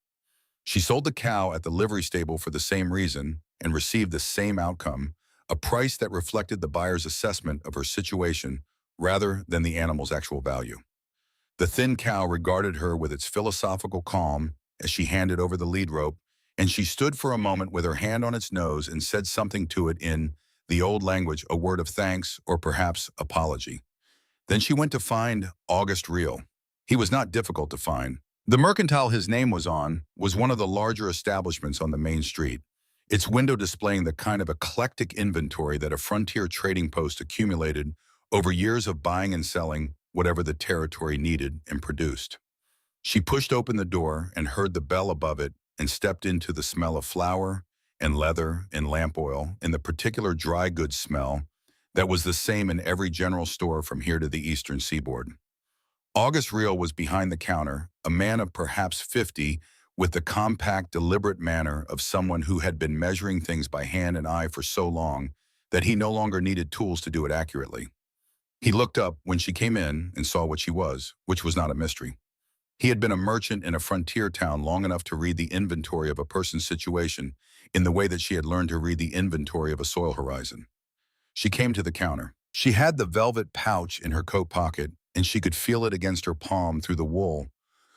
She sold the cow at the livery stable for the same reason and received the same outcome, a price that reflected the buyer's assessment of her situation rather than the animal's actual value. The thin cow regarded her with its philosophical calm as she handed over the lead rope, and she stood for a moment with her hand on its nose and said something to it in the old language, a word of thanks or perhaps apology. Then she went to find August Reel. He was not difficult to find. The mercantile his name was on was one of the larger establishments on the main street, its window displaying the kind of eclectic inventory that a frontier trading post accumulated over years of buying and selling whatever the territory needed and produced. She pushed open the door and heard the bell above it and stepped into the smell of flour and leather and lamp oil and the particular dry goods smell that was the same in every general store from here to the eastern seaboard. August Reel was behind the counter, a man of perhaps 50, with the compact, deliberate manner of someone who had been measuring things by hand and eye for so long that he no longer needed tools to do it accurately. He looked up when she came in and saw what she was, which was not a mystery. He had been a merchant in a frontier town long enough to read the inventory of a person's situation in the way that she had learned to read the inventory of a soil horizon. She came to the counter. She had the velvet pouch in her coat pocket, and she could feel it against her palm through the wool,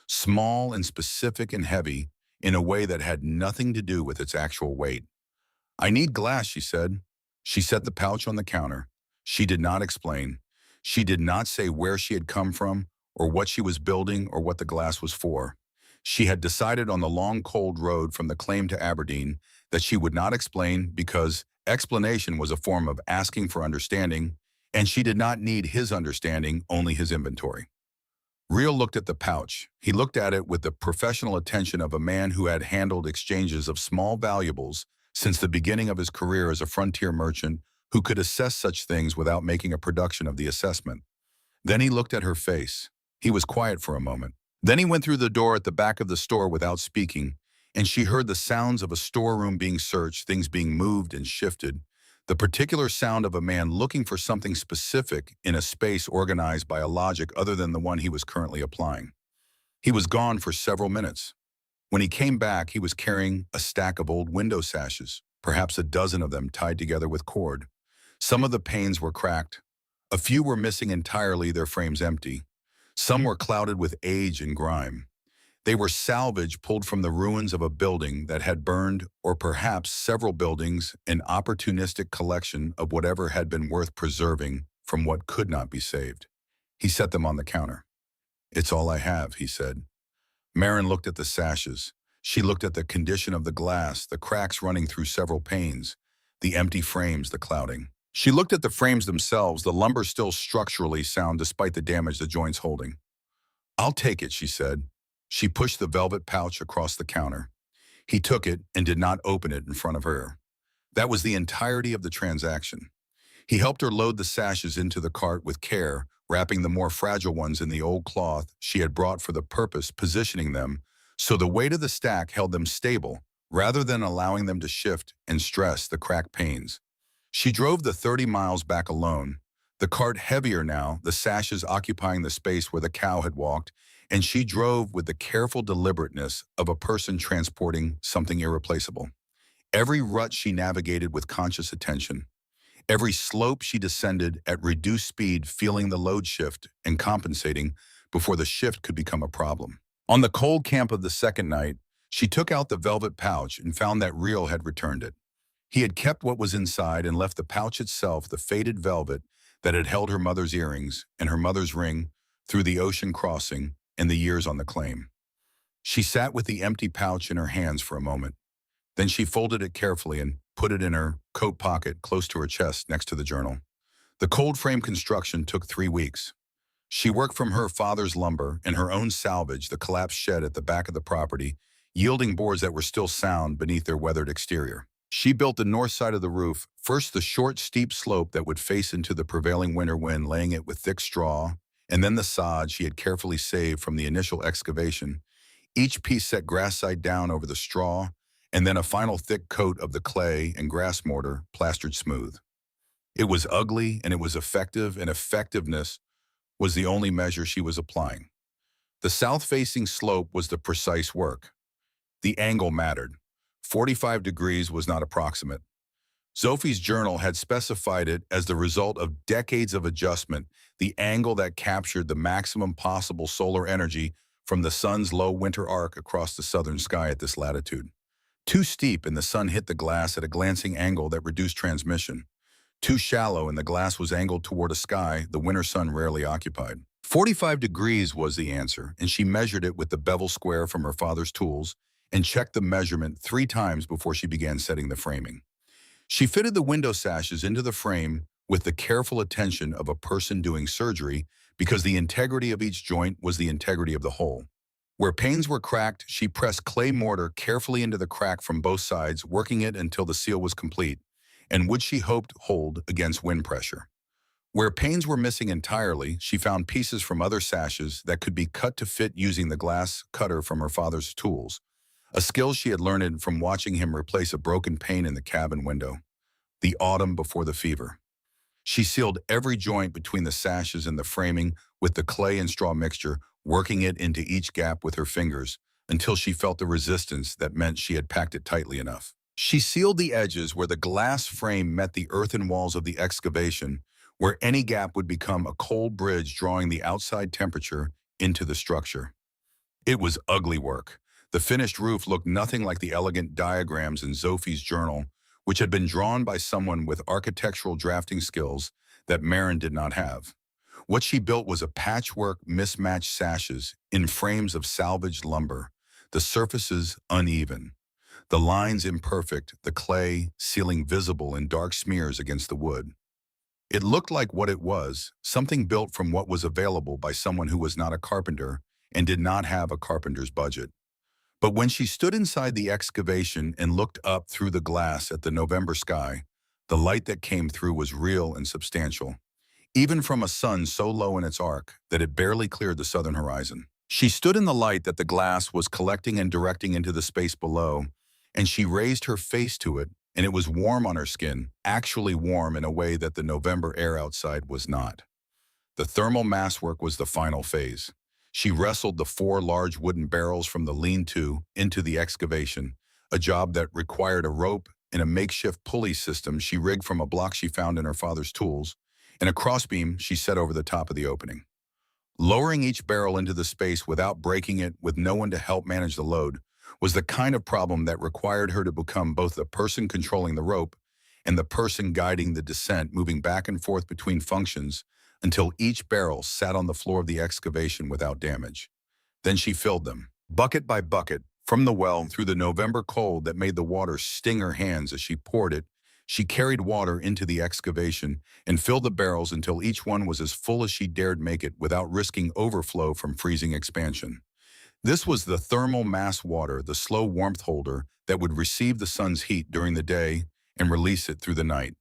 small and specific and heavy, in a way that had nothing to do with its actual weight. "I need glass," she said. She set the pouch on the counter. She did not explain. She did not say where she had come from, or what she was building, or what the glass was for. She had decided on the long, cold road from the claim to Aberdeen that she would not explain because explanation was a form of asking for understanding, and she did not need his understanding, only his inventory. Reel looked at the pouch. He looked at it with the professional attention of a man who had handled exchanges of small valuables since the beginning of his career as a frontier merchant who could assess such things without making a production of the assessment. Then he looked at her face. He was quiet for a moment. Then he went through the door at the back of the store without speaking, and she heard the sounds of a storeroom being searched, things being moved and shifted, the particular sound of a man looking for something specific in a space organized by a logic other than the one he was currently applying. He was gone for several minutes. When he came back, he was carrying a stack of old window sashes, perhaps a dozen of them tied together with cord. Some of the panes were cracked. A few were missing entirely, their frames empty. Some were clouded with age and grime. They were salvage pulled from the ruins of a building that had burned, or perhaps several buildings, an opportunistic collection of whatever had been worth preserving from what could not be saved. He set them on the counter. "It's all I have," he said. Marin looked at the sashes. She looked at the condition of the glass, the cracks running through several panes, the empty frames, the clouding. She looked at the frames themselves, the lumber still structurally sound despite the damage the joints holding. "I'll take it," she said. She pushed the velvet pouch across the counter. He took it and did not open it in front of her. That was the entirety of the transaction. He helped her load the sashes into the cart with care, wrapping the more fragile ones in the old cloth she had brought for the purpose, positioning them so the weight of the stack held them stable rather than allowing them to shift and stress the cracked panes. She drove the 30 miles back alone, the cart heavier now, the sashes occupying the space where the cow had walked, and she drove with the careful deliberateness of a person transporting something irreplaceable. Every rut she navigated with conscious attention. Every slope she descended at reduced speed, feeling the load shift and compensating before the shift could become a problem. On the cold camp of the second night, she took out the velvet pouch and found that Reel had returned it. He had kept what was inside and left the pouch itself, the faded velvet that had held her mother's earrings and her mother's ring through the ocean crossing and the years on the claim. She sat with the empty pouch in her hands for a moment. Then she folded it carefully and put it in her coat pocket close to her chest next to the journal. The cold frame construction took 3 weeks. She worked from her father's lumber and her own salvage, the collapsed shed at the back of the property, yielding boards that were still sound beneath their weathered exterior. She built the north side of the roof, first the short, steep slope that would face into the prevailing winter wind, laying it with thick straw, and then the sod she had carefully saved from the initial excavation, each piece set grass side down over the straw, and then a final thick coat of the clay and grass mortar plastered smooth. It was ugly and it was effective, and effectiveness was the only measure she was applying. The south-facing slope was the precise work. The angle mattered. 45 degrees was not approximate. Sophie's journal had specified it as the result of decades of adjustment, the angle that captured the maximum possible solar energy from the sun's low winter arc across the southern sky at this latitude. Too steep and the sun hit the glass at a glancing angle that reduced transmission. Too shallow and the glass was angled toward a sky the winter sun rarely occupied. 45 degrees was the answer, and she measured it with the bevel square from her father's tools and checked the measurement 3 times before she began setting the framing. She fitted the window sashes into the frame with the careful attention of a person doing surgery, because the integrity of each joint was the integrity of the whole. Where panes were cracked, she pressed clay mortar carefully into the crack from both sides, working it until the seal was complete, and would she hoped hold against wind pressure. Where panes were missing entirely, she found pieces from other sashes that could be cut to fit using the glass cutter from her father's tools, a skill she had learned from watching him replace a broken pane in the cabin window. The autumn before the fever. She sealed every joint between the sashes and the framing with the clay and straw mixture, working it into each gap with her fingers until she felt the resistance that meant she had packed it tightly enough. She sealed the edges where the glass frame met the earthen walls of the excavation, where any gap would become a cold bridge drawing the outside temperature into the structure. It was ugly work. The finished roof looked nothing like the elegant diagrams in Sophie's journal, which had been drawn by someone with architectural drafting skills that Maren did not have. What she built was a patchwork, mismatched sashes in frames of salvaged lumber, the surfaces uneven, the lines imperfect, the clay ceiling visible in dark smears against the wood. It looked like what it was, something built from what was available by someone who was not a carpenter and did not have a carpenter's budget. But when she stood inside the excavation and looked up through the glass at the November sky, the light that came through was real and substantial, even from a sun so low in its arc that it barely cleared the southern horizon. She stood in the light that the glass was collecting and directing into the space below, and she raised her face to it, and it was warm on her skin, actually warm in a way that the November air outside was not. The thermal masswork was the final phase. She wrestled the 4 large wooden barrels from the lean-to into the excavation, a job that required a rope and a makeshift pulley system she rigged from a block she found in her father's tools, and a crossbeam she set over the top of the opening. Lowering each barrel into the space without breaking it, with no one to help manage the load, was the kind of problem that required her to become both the person controlling the rope and the person guiding the descent, moving back and forth between functions until each barrel sat on the floor of the excavation without damage. Then she filled them, bucket by bucket, from the well through the November cold that made the water sting her hands as she poured it. She carried water into the excavation and filled the barrels until each one was as full as she dared make it without risking overflow from freezing expansion. This was the thermal mass water, the slow warmth holder that would receive the sun's heat during the day and release it through the night.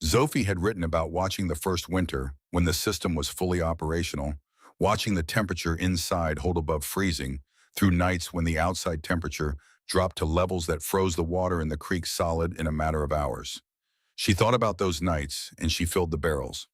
Sophie had written about watching the first winter, when the system was fully operational, watching the temperature inside hold above freezing, through nights when the outside temperature dropped to levels that froze the water in the creek solid in a matter of hours. She thought about those nights, and she filled the barrels.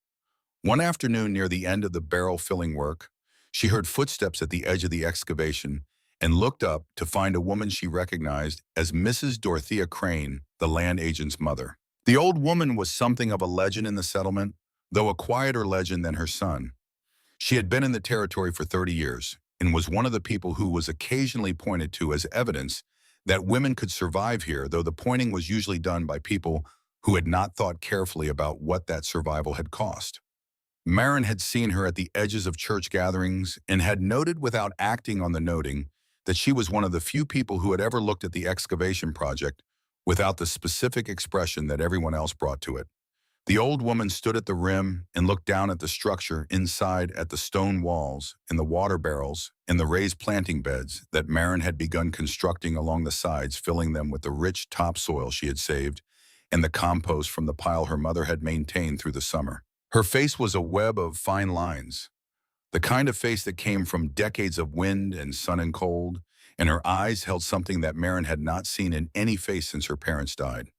One afternoon near the end of the barrel-filling work, she heard footsteps at the edge of the excavation and looked up to find a woman she recognized as Mrs. Dorothea Crane, the land agent's mother. The old woman was something of a legend in the settlement, though a quieter legend than her son. She had been in the territory for 30 years and was one of the people who was occasionally pointed to as evidence that women could survive here, though the pointing was usually done by people who had not thought carefully about what that survival had cost. Maren had seen her at the edges of church gatherings and had noted without acting on the noting that she was one of the few people who had ever looked at the excavation project without the specific expression that everyone else brought to it. The old woman stood at the rim and looked down at the structure inside, at the stone walls and the water barrels and the raised planting beds that Marin had begun constructing along the sides, filling them with the rich topsoil she had saved and the compost from the pile her mother had maintained through the summer. Her face was a web of fine lines, the kind of face that came from decades of wind and sun and cold, and her eyes held something that Marin had not seen in any face since her parents died.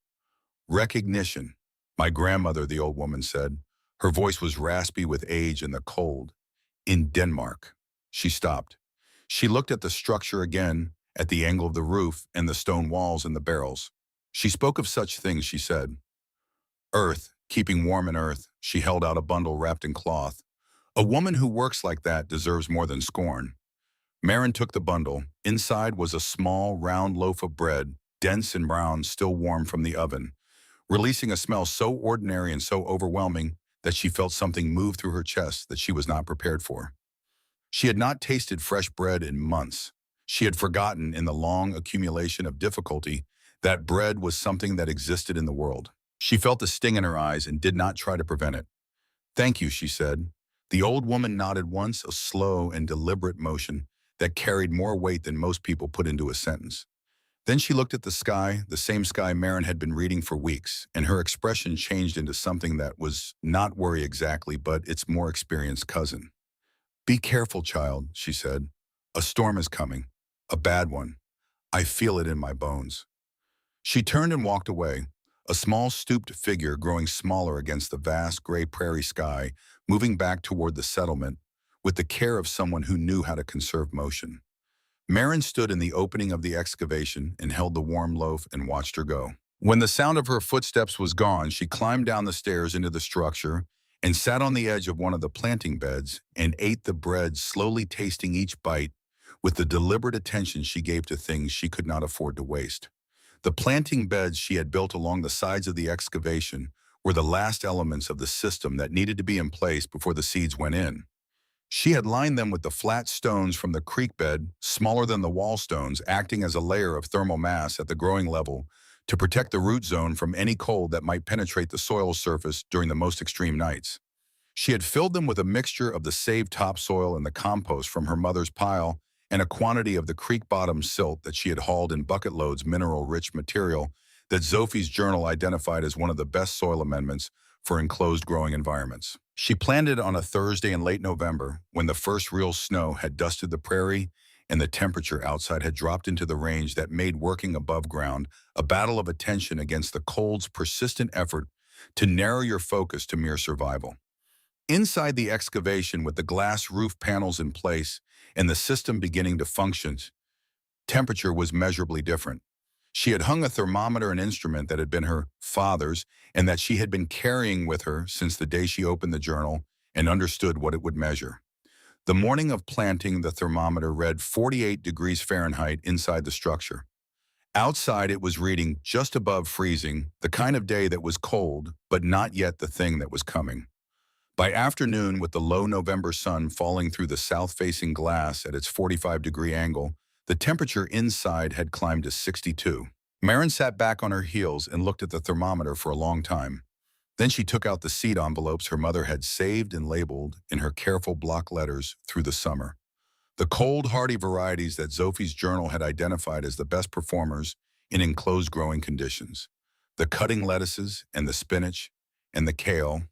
Recognition. My grandmother, the old woman said. Her voice was raspy with age and the cold. In Denmark. She stopped. She looked at the structure again, at the angle of the roof and the stone walls and the barrels. She spoke of such things, she said. Earth, keeping warm in earth. She held out a bundle wrapped in cloth. A woman who works like that deserves more than scorn. Marin took the bundle. Inside was a small, round loaf of bread, dense and brown, still warm from the oven, releasing a smell so ordinary and so overwhelming that she felt something move through her chest that she was not prepared for. She had not tasted fresh bread in months. She had forgotten, in the long accumulation of difficulty, that bread was something that existed in the world. She felt the sting in her eyes and did not try to prevent it. Thank you, she said. The old woman nodded once, a slow and deliberate motion that carried more weight than most people put into a sentence. Then she looked at the sky, the same sky Marin had been reading for weeks, and her expression changed into something that was not worry exactly, but its more experienced cousin. Be careful, child, she said. A storm is coming. A bad one. I feel it in my bones. She turned and walked away, a small stooped figure growing smaller against the vast gray prairie sky, moving back toward the settlement with the care of someone who knew how to conserve motion. Marin stood in the opening of the excavation and held the warm loaf and watched her go. When the sound of her footsteps was gone, she climbed down the stairs into the structure and sat on the edge of one of the planting beds and ate the bread, slowly tasting each bite with the deliberate attention she gave to things she could not afford to waste. The planting beds she had built along the sides of the excavation were the last elements of the system that needed to be in place before the seeds went in. She had lined them with the flat stones from the creek bed, smaller than the wall stones, acting as a layer of thermal mass at the growing level to protect the root zone from any cold that might penetrate the soil surface during the most extreme nights. She had filled them with a mixture of the saved topsoil and the compost from her mother's pile and a quantity of the creek bottom silt that she had hauled in bucket loads, mineral-rich material that Sophie's journal identified as one of the best soil amendments for enclosed growing environments. She planted on a Thursday in late November when the first real snow had dusted the prairie and the temperature outside had dropped into the range that made working above ground a battle of attention against the cold's persistent effort to narrow your focus to mere survival. Inside the excavation, with the glass roof panels in place and the system beginning to function, temperature was measurably different. She had hung a thermometer and instrument that had been her father's and that she had been carrying with her since the day she opened the journal and understood what it would measure. The morning of planting, the thermometer read 48 degrees Fahrenheit inside the structure. Outside, it was reading just above freezing, the kind of day that was cold, but not yet the thing that was coming. By afternoon, with the low November sun falling through the south-facing glass at its 45-degree angle, the temperature inside had climbed to 62. Marin sat back on her heels and looked at the thermometer for a long time. Then she took out the seed envelopes her mother had saved and labeled in her careful block letters through the summer. The cold, hardy varieties that Sophie's journal had identified as the best performers in enclosed growing conditions. The cutting lettuces and the spinach and the kale,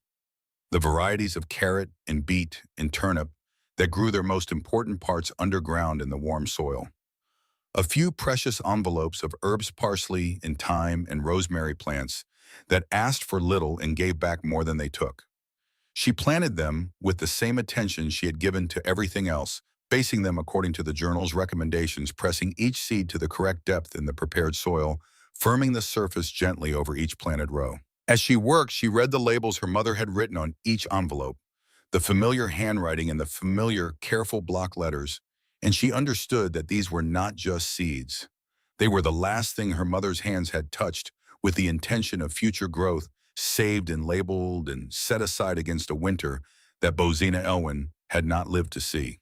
the varieties of carrot and beet and turnip that grew their most important parts underground in the warm soil. A few precious envelopes of herbs, parsley and thyme and rosemary plants that asked for little and gave back more than they took. She planted them with the same attention she had given to everything else, basing them according to the journal's recommendations, pressing each seed to the correct depth in the prepared soil, firming the surface gently over each planted row. As she worked, she read the labels her mother had written on each envelope, the familiar handwriting and the familiar, careful block letters, and she understood that these were not just seeds. They were the last thing her mother's hands had touched with the intention of future growth, saved and labeled and set aside against a winter that Bozina Elwyn had not lived to see.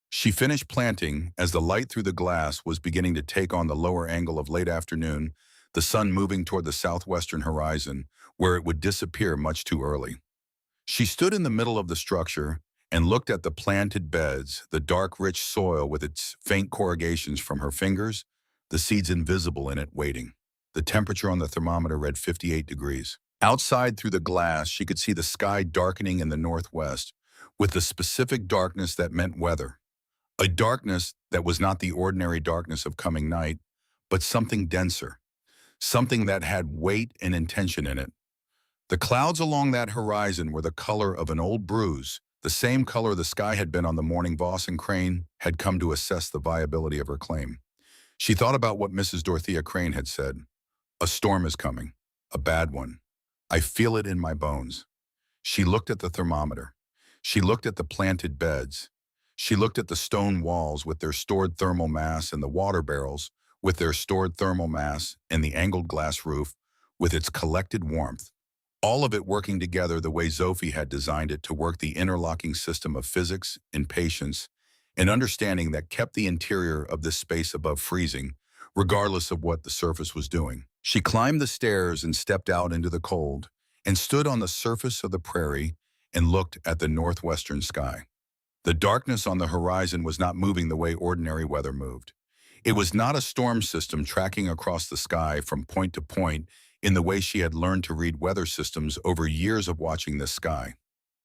She finished planting as the light through the glass was beginning to take on the lower angle of late afternoon. the sun moving toward the southwestern horizon, where it would disappear much too early. She stood in the middle of the structure and looked at the planted beds, the dark, rich soil with its faint corrugations from her fingers, the seeds invisible in it waiting. The temperature on the thermometer read 58 degrees. Outside through the glass, she could see the sky darkening in the northwest, with the specific darkness that meant weather. A darkness that was not the ordinary darkness of coming night, but something denser, something that had weight and intention in it. The clouds along that horizon were the color of an old bruise, the same color the sky had been on the morning Voss and Crane had come to assess the viability of her claim. She thought about what Mrs. Dorothea Crane had said. A storm is coming, a bad one. I feel it in my bones. She looked at the thermometer. She looked at the planted beds. She looked at the stone walls with their stored thermal mass and the water barrels with their stored thermal mass and the angled glass roof with its collected warmth. All of it working together the way Zophi had designed it to work, the interlocking system of physics and patience and understanding that kept the interior of this space above freezing, regardless of what the surface was doing. She climbed the stairs and stepped out into the cold and stood on the surface of the prairie and looked at the northwestern sky. The darkness on the horizon was not moving the way ordinary weather moved. It was not a storm system tracking across the sky from point to point in the way she had learned to read weather systems over years of watching this sky.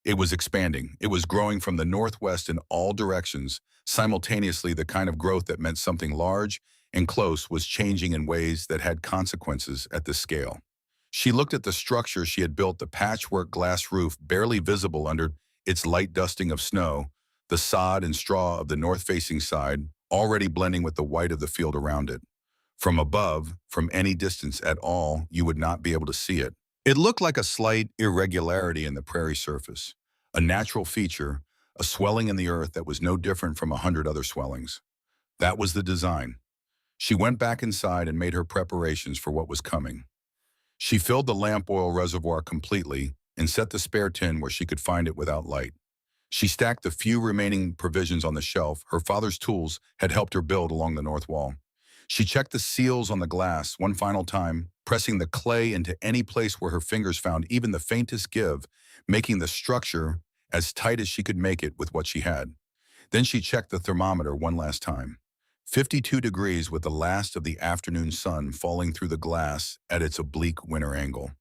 It was expanding. It was growing from the northwest in all directions, simultaneously the kind of growth that meant something large and close was changing in ways that had consequences at this scale. She looked at the structure she had built, the patchwork glass roof barely visible under its light dusting of snow, the sod and straw of the north-facing side already blending with the white of the field around it. From above, from any distance at all, you would not be able to see it. It looked like a slight irregularity in the prairie surface, a natural feature, a swelling in the earth that was no different from 100 other swellings. That was the design. She went back inside and made her preparations for what was coming. She filled the lamp oil reservoir completely and set the spare tin where she could find it without light. She stacked the few remaining provisions on the shelf her father's tools had helped her build along the north wall. She checked the seals on the glass one final time, pressing the clay into any place where her fingers found even the faintest give, making the structure as tight as she could make it with what she had. Then she checked the thermometer one last time. 52 degrees with the last of the afternoon sun falling through the glass at its oblique winter angle.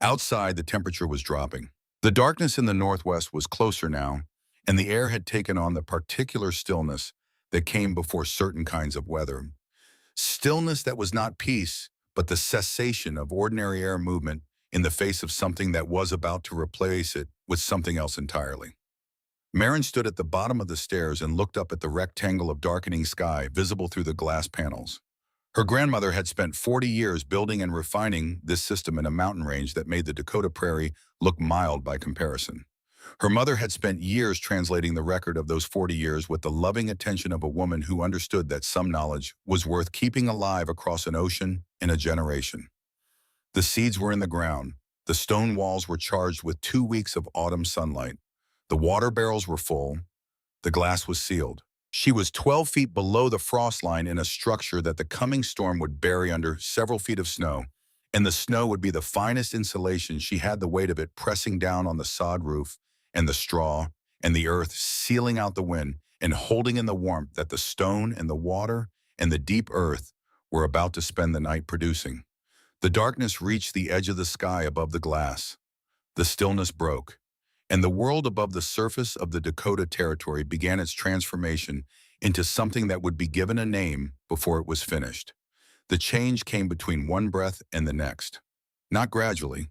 Outside, the temperature was dropping. The darkness in the northwest was closer now, and the air had taken on the particular stillness that came before certain kinds of weather. Stillness that was not peace, but the cessation of ordinary air movement in the face of something that was about to replace it with something else entirely. Marin stood at the bottom of the stairs and looked up at the rectangle of darkening sky visible through the glass panels. Her grandmother had spent 40 years building and refining this system in a mountain range that made the Dakota Prairie look mild by comparison. Her mother had spent years translating the record of those 40 years with the loving attention of a woman who understood that some knowledge was worth keeping alive across an ocean in a generation. The seeds were in the ground. The stone walls were charged with 2 weeks of autumn sunlight. The water barrels were full. The glass was sealed. She was 12 feet below the frost line in a structure that the coming storm would bury under several feet of snow, and the snow would be the finest insulation. She had the weight of it pressing down on the sod roof and the straw and the earth, sealing out the wind and holding in the warmth that the stone and the water and the deep earth were about to spend the night producing. The darkness reached the edge of the sky above the glass. The stillness broke, and the world above the surface of the Dakota Territory began its transformation into something that would be given a name before it was finished. The change came between one breath and the next. Not gradually,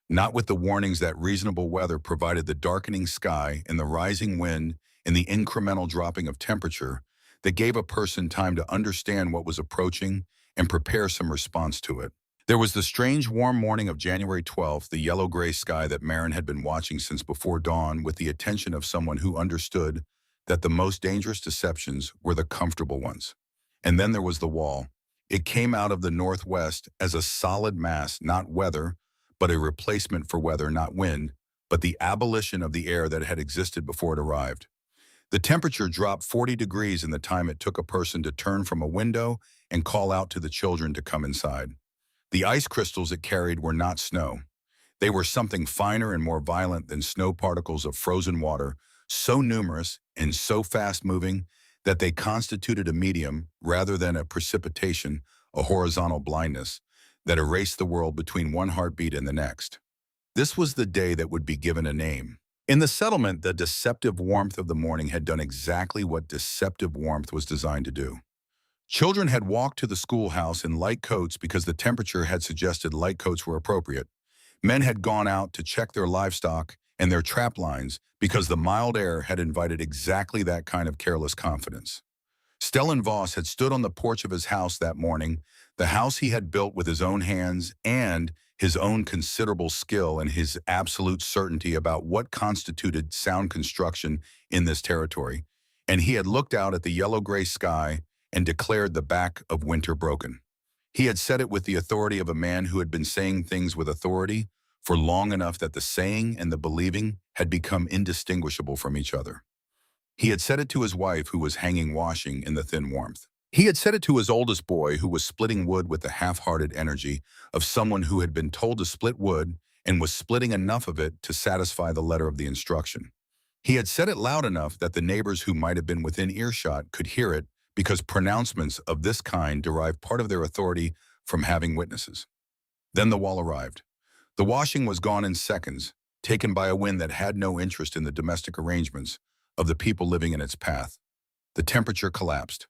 not with the warnings that reasonable weather provided, the darkening sky and the rising wind and the incremental dropping of temperature that gave a person time to understand what was approaching and prepare some response to it. There was the strange warm morning of January 12th, the yellow-gray sky that Marin had been watching since before dawn with the attention of someone who understood that the most dangerous deceptions were the comfortable ones. And then there was the wall. It came out of the northwest as a solid mass, not weather, but a replacement for weather, not wind, but the abolition of the air that had existed before it arrived. The temperature dropped 40 degrees in the time it took a person to turn from a window and call out to the children to come inside. The ice crystals it carried were not snow. They were something finer and more violent than snow particles of frozen water, so numerous and so fast-moving that they constituted a medium rather than a precipitation, a horizontal blindness that erased the world between one heartbeat and the next. This was the day that would be given a name. In the settlement, the deceptive warmth of the morning had done exactly what deceptive warmth was designed to do. Children had walked to the schoolhouse in light coats because the temperature had suggested light coats were appropriate. Men had gone out to check their livestock and their trap lines because the mild air had invited exactly that kind of careless confidence. Stellan Voss had stood on the porch of his house that morning, the house he had built with his own hands and his own considerable skill and his absolute certainty about what constituted sound construction in this territory, and he had looked out at the yellow-gray sky and declared the back of winter broken. He had said it with the authority of a man who had been saying things with authority for long enough that the saying and the believing had become indistinguishable from each other. He had said it to his wife who was hanging washing in the thin warmth. He had said it to his oldest boy who was splitting wood with the half-hearted energy of someone who had been told to split wood and was splitting enough of it to satisfy the letter of the instruction. He had said it loud enough that the neighbors who might have been within earshot could hear it because pronouncements of this kind derive part of their authority from having witnesses. Then the wall arrived. The washing was gone in seconds, taken by a wind that had no interest in the domestic arrangements of the people living in its path. The temperature collapsed.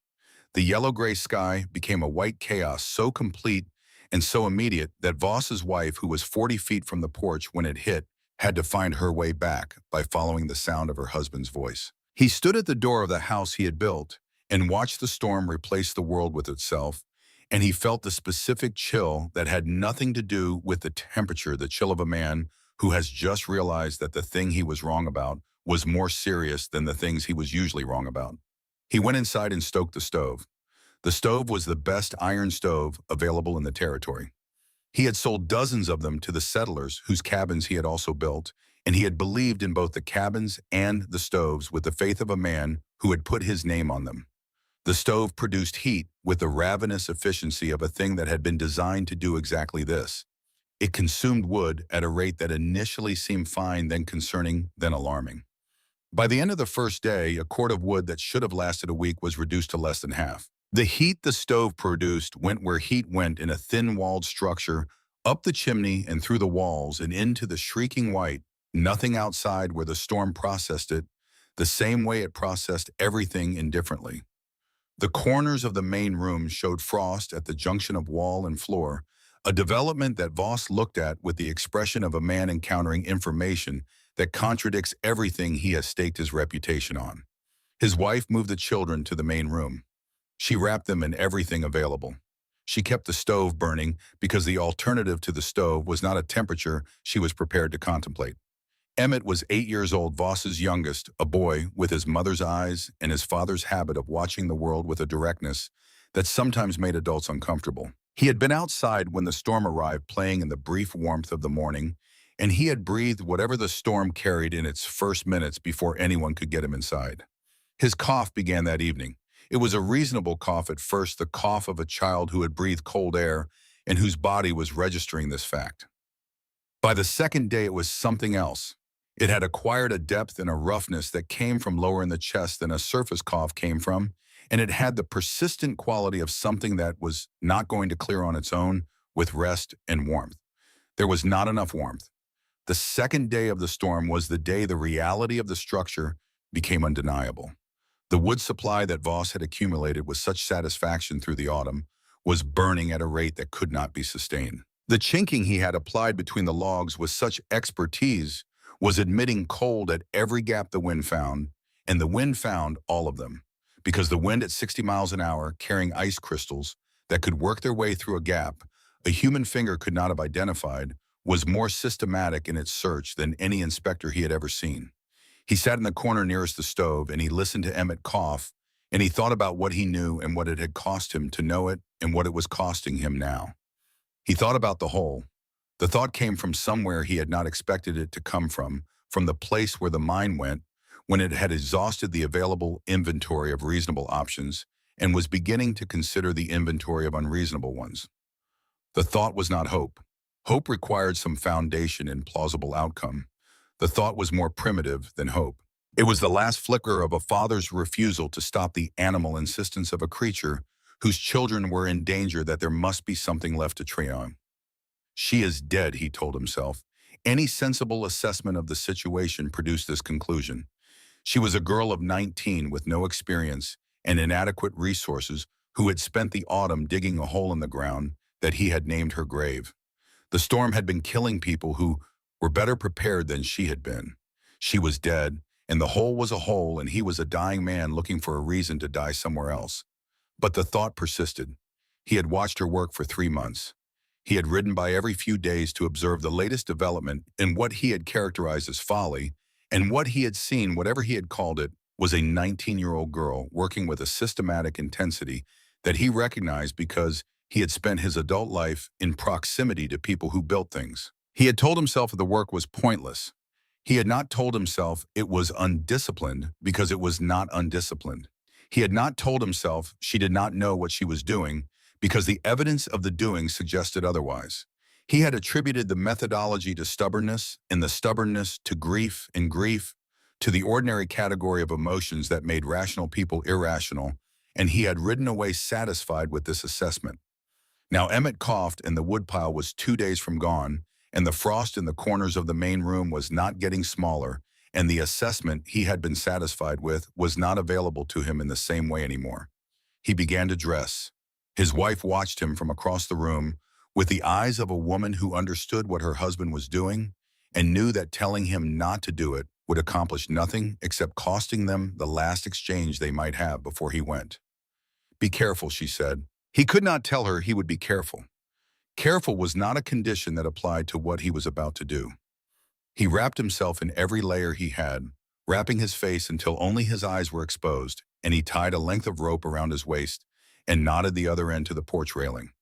The yellow-gray sky became a white chaos so complete and so immediate that Voss's wife, who was 40 feet from the porch when it hit, had to find her way back by following the sound of her husband's voice. He stood at the door of the house he had built and watched the storm replace the world with itself, and he felt the specific chill that had nothing to do with the temperature, the chill of a man who has just realized that the thing he was wrong about was more serious than the things he was usually wrong about. He went inside and stoked the stove. The stove was the best iron stove available in the territory. He had sold dozens of them to the settlers whose cabins he had also built, and he had believed in both the cabins and the stoves with the faith of a man who had put his name on them. The stove produced heat with the ravenous efficiency of a thing that had been designed to do exactly this. It consumed wood at a rate that initially seemed fine, then concerning, then alarming. By the end of the first day, a cord of wood that should have lasted a week was reduced to less than half. The heat the stove produced went where heat went in a thin-walled structure, up the chimney and through the walls and into the shrieking white, nothing outside where the storm processed it, the same way it processed everything indifferently. The corners of the main room showed frost at the junction of wall and floor, a development that Voss looked at with the expression of a man encountering information that contradicts everything he has staked his reputation on. His wife moved the children to the main room. She wrapped them in everything available. She kept the stove burning because the alternative to the stove was not a temperature she was prepared to contemplate. Emmett was 8 years old, Voss's youngest, a boy with his mother's eyes and his father's habit of watching the world with a directness that sometimes made adults uncomfortable. He had been outside when the storm arrived, playing in the brief warmth of the morning, and he had breathed whatever the storm carried in its first minutes before anyone could get him inside. His cough began that evening. It was a reasonable cough at first, the cough of a child who had breathed cold air and whose body was registering this fact. By the second day, it was something else. It had acquired a depth and a roughness that came from lower in the chest than a surface cough came from, and it had the persistent quality of something that was not going to clear on its own with rest and warmth. There was not enough warmth. The second day of the storm was the day the reality of the structure became undeniable. The wood supply that Voss had accumulated with such satisfaction through the autumn was burning at a rate that could not be sustained. The chinking he had applied between the logs with such expertise was admitting cold at every gap the wind found, and the wind found all of them, because the wind at 60 miles an hour carrying ice crystals that could work their way through a gap a human finger could not have identified was more systematic in its search than any inspector he had ever seen. He sat in the corner nearest the stove, and he listened to Emmett cough, and he thought about what he knew and what it had cost him to know it and what it was costing him now. He thought about the whole. The thought came from somewhere he had not expected it to come from the place where the mind went when it had exhausted the available inventory of reasonable options and was beginning to consider the inventory of unreasonable ones. The thought was not hope. Hope required some foundation and plausible outcome. The thought was more primitive than hope. It was the last flicker of a father's refusal to stop the animal insistence of a creature whose children were in danger, that there must be something left to try on. She is dead, he told himself. Any sensible assessment of the situation produced this conclusion. She was a girl of 19 with no experience and inadequate resources, who had spent the autumn digging a hole in the ground that he had named her grave. The storm had been killing people who were better prepared than she had been. She was dead, and the hole was a hole, and he was a dying man looking for a reason to die somewhere else. But the thought persisted. He had watched her work for 3 months. He had ridden by every few days to observe the latest development in what he had characterized as folly, and what he had seen, whatever he had called it, was a 19-year-old girl working with a systematic intensity that he recognized because he had spent his adult life in proximity to people who built things. He had told himself that the work was pointless. He had not told himself it was undisciplined because it was not undisciplined. He had not told himself she did not know what she was doing because the evidence of the doing suggested otherwise. He had attributed the methodology to stubbornness, and the stubbornness to grief, and grief to the ordinary category of emotions that made rational people irrational, and he had ridden away satisfied with this assessment. Now Emmett coughed, and the woodpile was 2 days from gone, and the frost in the corners of the main room was not getting smaller, and the assessment he had been satisfied with was not available to him in the same way anymore. He began to dress. His wife watched him from across the room with the eyes of a woman who understood what her husband was doing and knew that telling him not to do it would accomplish nothing except costing them the last exchange they might have before he went. "Be careful," she said. He could not tell her he would be careful. Careful was not a condition that applied to what he was about to do. He wrapped himself in every layer he had, wrapping his face until only his eyes were exposed, and he tied a length of rope around his waist and knotted the other end to the porch railing.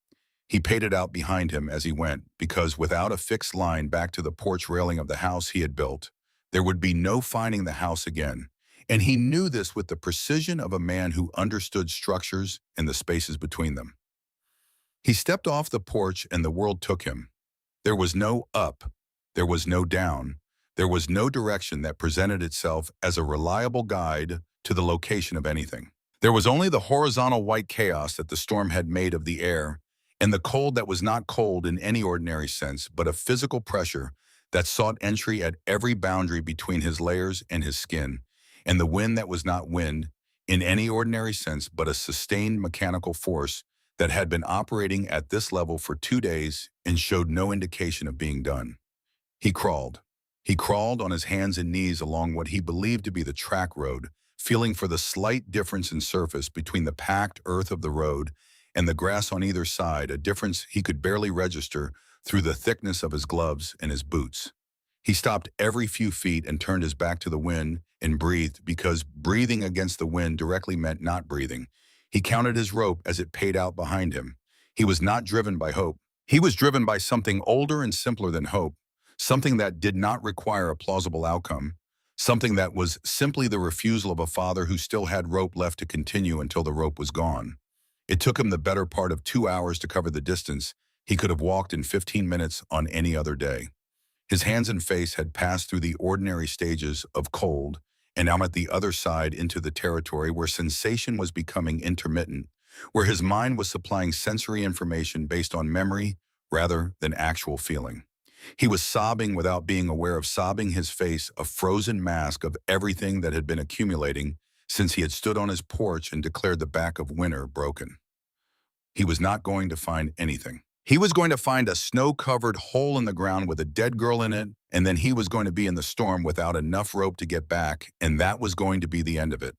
He paid it out behind him as he went, because without a fixed line back to the porch railing of the house he had built, there would be no finding the house again, and he knew this with the precision of a man who understood structures and the spaces between them. He stepped off the porch and the world took him. There was no up, there was no down, there was no direction that presented itself as a reliable guide to the location of anything. There was only the horizontal white chaos that the storm had made of the air, and the cold that was not cold in any ordinary sense, but a physical pressure that sought entry at every boundary between his layers and his skin, and the wind that was not wind in any ordinary sense, but a sustained mechanical force that had been operating at this level for 2 days and showed no indication of being done. He crawled. He crawled on his hands and knees along what he believed to be the track road, feeling for the slight difference in surface between the packed earth of the road and the grass on either side, a difference he could barely register through the thickness of his gloves and his boots. He stopped every few feet and turned his back to the wind and breathed, because breathing against the wind directly meant not breathing. He counted his rope as it paid out behind him. He was not driven by hope. He was driven by something older and simpler than hope, something that did not require a plausible outcome, something that was simply the refusal of a father who still had rope left to continue until the rope was gone. It took him the better part of 2 hours to cover the distance he could have walked in 15 minutes on any other day. His hands and face had passed through the ordinary stages of cold, and now at the other side into the territory where sensation was becoming intermittent, where his mind was supplying sensory information based on memory rather than actual feeling. He was sobbing without being aware of sobbing, his face a frozen mask of everything that had been accumulating since he had stood on his porch and declared the back of winter broken. He was not going to find anything. He was going to find a snow-covered hole in the ground with a dead girl in it, and then he was going to be in the storm without enough rope to get back, and that was going to be the end of it.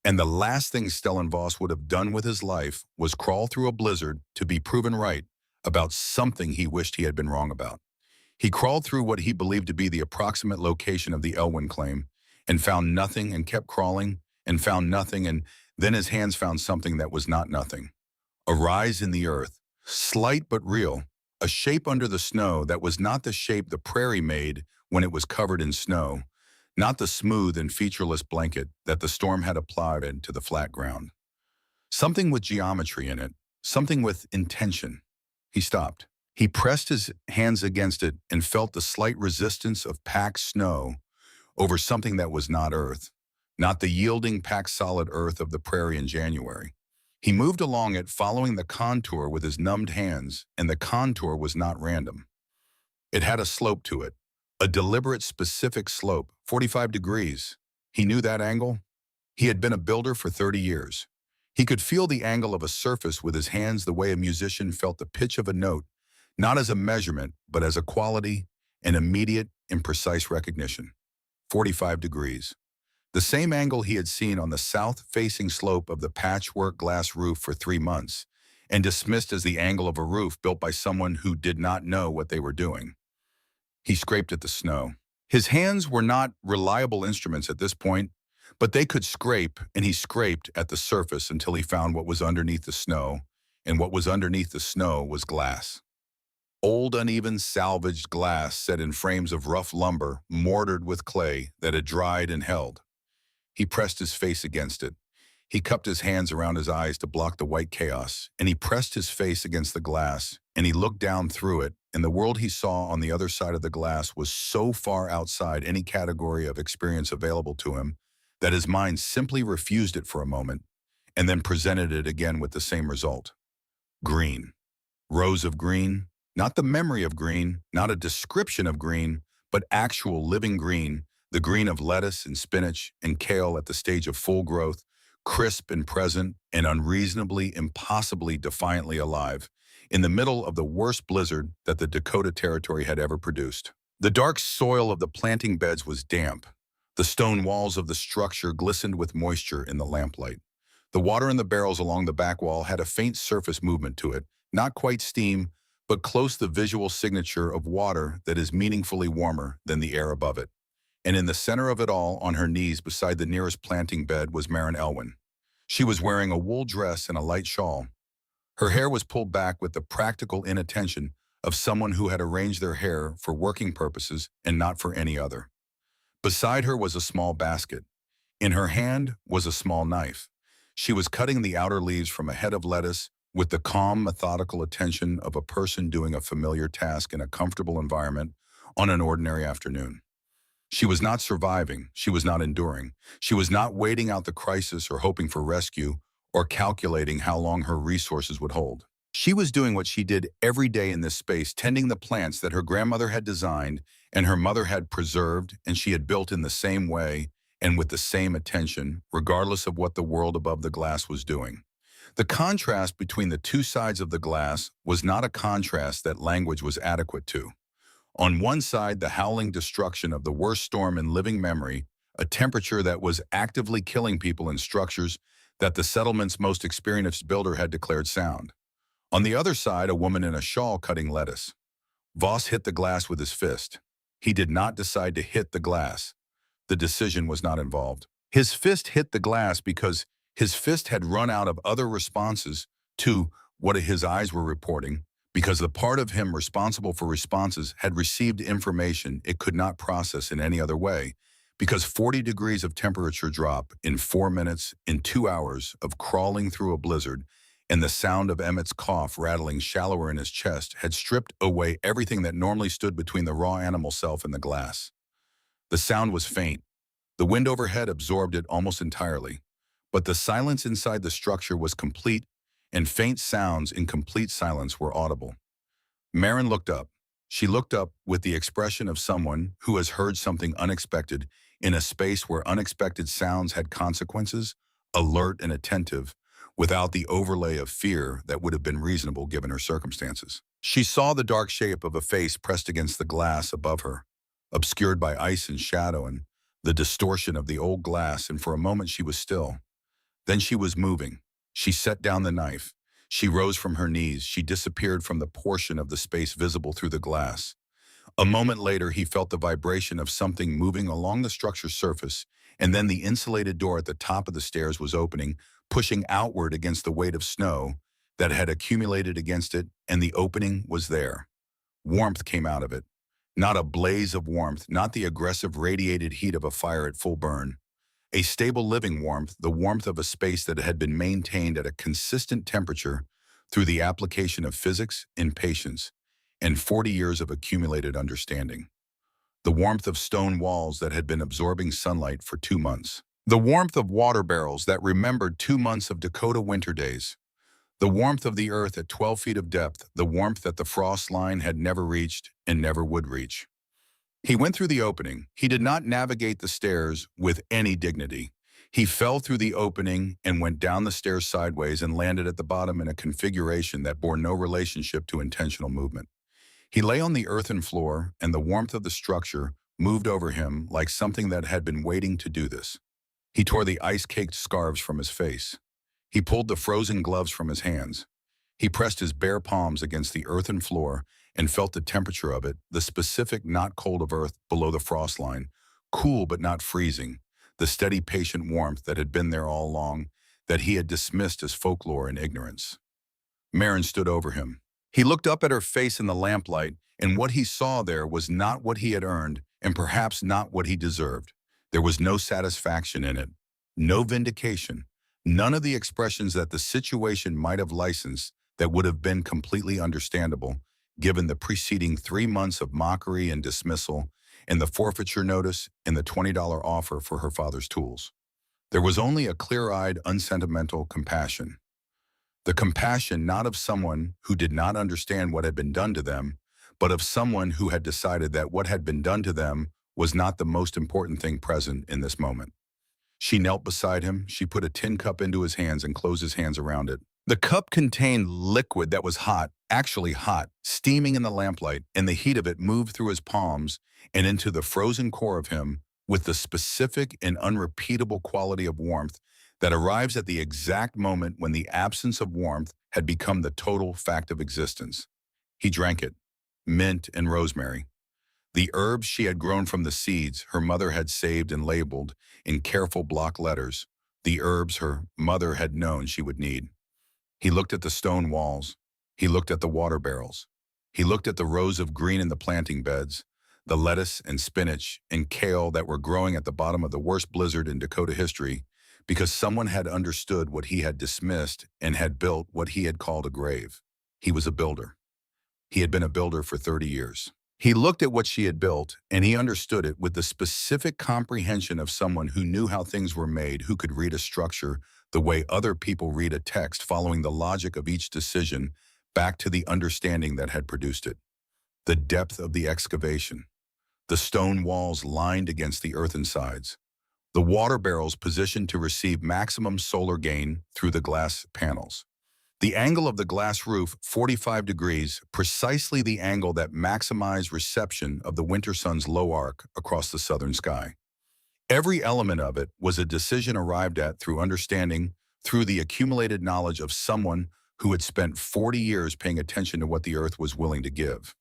And the last thing Stellenbosch would have done with his life was crawl through a blizzard to be proven right about something he wished he had been wrong about. He crawled through what he believed to be the approximate location of the Elwyn claim and found nothing, and kept crawling and found nothing, and then his hands found something that was not nothing. A rise in the earth, slight but real, a shape under the snow that was not the shape the prairie made when it was covered in snow, not the smooth and featureless blanket that the storm had applied to the flat ground. Something with geometry in it, something with intention. He stopped. He pressed his hands against it and felt the slight resistance of packed snow over something that was not earth, not the yielding packed solid earth of the prairie in January. He moved along it, following the contour with his numbed hands, and the contour was not random. It had a slope to it, a deliberate, specific slope, 45 degrees. He knew that angle. He had been a builder for 30 years. He could feel the angle of a surface with his hands the way a musician felt the pitch of a note, not as a measurement, but as a quality, an immediate and precise recognition. 45 degrees. The same angle he had seen on the south-facing slope of the patchwork glass roof for 3 months, and dismissed as the angle of a roof built by someone who did not know what they were doing. He scraped at the snow. His hands were not reliable instruments at this point, but they could scrape, and he scraped at the surface until he found what was underneath the snow, and what was underneath the snow was glass. Old, uneven, salvaged glass set in frames of rough lumber, mortared with clay that had dried and held. He pressed his face against it. He cupped his hands around his eyes to block the white chaos, and he pressed his face against the glass, and he looked down through it, and the world he saw on the other side of the glass was so far outside any category of experience available to him that his mind simply refused it for a moment, and then presented it again with the same result. Green. Rows of green, not the memory of green, not a description of green, but actual living green, the green of lettuce and spinach and kale at the stage of full growth, crisp and present and unreasonably, impossibly, defiantly alive, in the middle of the worst blizzard that the Dakota Territory had ever produced. The dark soil of the planting beds was damp. The stone walls of the structure glistened with moisture in the lamplight. The water in the barrels along the back wall had a faint surface movement to it, not quite steam, but close the visual signature of water that is meaningfully warmer than the air above it. And in the center of it all, on her knees beside the nearest planting bed, was Maren Elwyn. She was wearing a wool dress and a light shawl. Her hair was pulled back with the practical inattention of someone who had arranged their hair for working purposes and not for any other. Beside her was a small basket. In her hand was a small knife. She was cutting the outer leaves from a head of lettuce with the calm, methodical attention of a person doing a familiar task in a comfortable environment on an ordinary afternoon. She was not surviving. She was not enduring. She was not waiting out the crisis or hoping for rescue or calculating how long her resources would hold. She was doing what she did every day in this space, tending the plants that her grandmother had designed and her mother had preserved, and she had built in the same way and with the same attention, regardless of what the world above the glass was doing. The contrast between the two sides of the glass was not a contrast that language was adequate to. On one side, the howling destruction of the worst storm in living memory, a temperature that was actively killing people in structures that the settlement's most experienced builder had declared sound. On the other side, a woman in a shawl cutting lettuce. Voss hit the glass with his fist. He did not decide to hit the glass. The decision was not involved. His fist hit the glass because his fist had run out of other responses to what his eyes were reporting, because the part of him responsible for responses had received information it could not process in any other way, because 40 degrees of temperature drop in 4 minutes, in 2 hours of crawling through a blizzard, and the sound of Emmett's cough rattling shallower in his chest had stripped away everything that normally stood between the raw animal self and the glass. The sound was faint. The wind overhead absorbed it almost entirely. But the silence inside the structure was complete, and faint sounds in complete silence were audible. Maren looked up. She looked up with the expression of someone who has heard something unexpected in a space where unexpected sounds had consequences, alert and attentive, without the overlay of fear that would have been reasonable given her circumstances. She saw the dark shape of a face pressed against the glass above her, obscured by ice and shadow and the distortion of the old glass, and for a moment she was still. Then she was moving. She set down the knife. She rose from her knees. She disappeared from the portion of the space visible through the glass. A moment later, he felt the vibration of something moving along the structure's surface, and then the insulated door at the top of the stairs was opening, pushing outward against the weight of snow that had accumulated against it, and the opening was there. Warmth came out of it. Not a blaze of warmth, not the aggressive radiated heat of a fire at full burn. A stable living warmth, the warmth of a space that had been maintained at a consistent temperature through the application of physics and patience. and 40 years of accumulated understanding. The warmth of stone walls that had been absorbing sunlight for 2 months. The warmth of water barrels that remembered 2 months of Dakota winter days. The warmth of the earth at 12 feet of depth, the warmth that the frost line had never reached and never would reach. He went through the opening. He did not navigate the stairs with any dignity. He fell through the opening and went down the stairs sideways and landed at the bottom in a configuration that bore no relationship to intentional movement. He lay on the earthen floor, and the warmth of the structure moved over him like something that had been waiting to do this. He tore the ice-caked scarves from his face. He pulled the frozen gloves from his hands. He pressed his bare palms against the earthen floor and felt the temperature of it, the specific not cold of earth below the frost line, cool but not freezing, the steady patient warmth that had been there all along, that he had dismissed as folklore and ignorance. Marin stood over him. He looked up at her face in the lamplight, and what he saw there was not what he had earned, and perhaps not what he deserved. There was no satisfaction in it, no vindication, none of the expressions that the situation might have licensed that would have been completely understandable, given the preceding 3 months of mockery and dismissal, and the forfeiture notice and the $20 offer for her father's tools. There was only a clear-eyed, unsentimental compassion. The compassion not of someone who did not understand what had been done to them, but of someone who had decided that what had been done to them was not the most important thing present in this moment. She knelt beside him. She put a tin cup into his hands and closed his hands around it. The cup contained liquid that was hot, actually hot, steaming in the lamplight, and the heat of it moved through his palms and into the frozen core of him with the specific and unrepeatable quality of warmth that arrives at the exact moment when the absence of warmth had become the total fact of existence. He drank it, mint and rosemary. The herbs she had grown from the seeds her mother had saved and labeled in careful block letters, the herbs her mother had known she would need. He looked at the stone walls. He looked at the water barrels. He looked at the rows of green in the planting beds, the lettuce and spinach and kale that were growing at the bottom of the worst blizzard in Dakota history, because someone had understood what he had dismissed and had built what he had called a grave. He was a builder. He had been a builder for 30 years. He looked at what she had built, and he understood it with the specific comprehension of someone who knew how things were made, who could read a structure the way other people read a text, following the logic of each decision back to the understanding that had produced it. The depth of the excavation, the stone walls lined against the earthen sides, the water barrels positioned to receive maximum solar gain through the glass panels. The angle of the glass roof, 45 degrees, precisely the angle that maximized reception of the winter sun's low arc across the southern sky. Every element of it was a decision arrived at through understanding, through the accumulated knowledge of someone who had spent 40 years paying attention to what the earth was willing to give.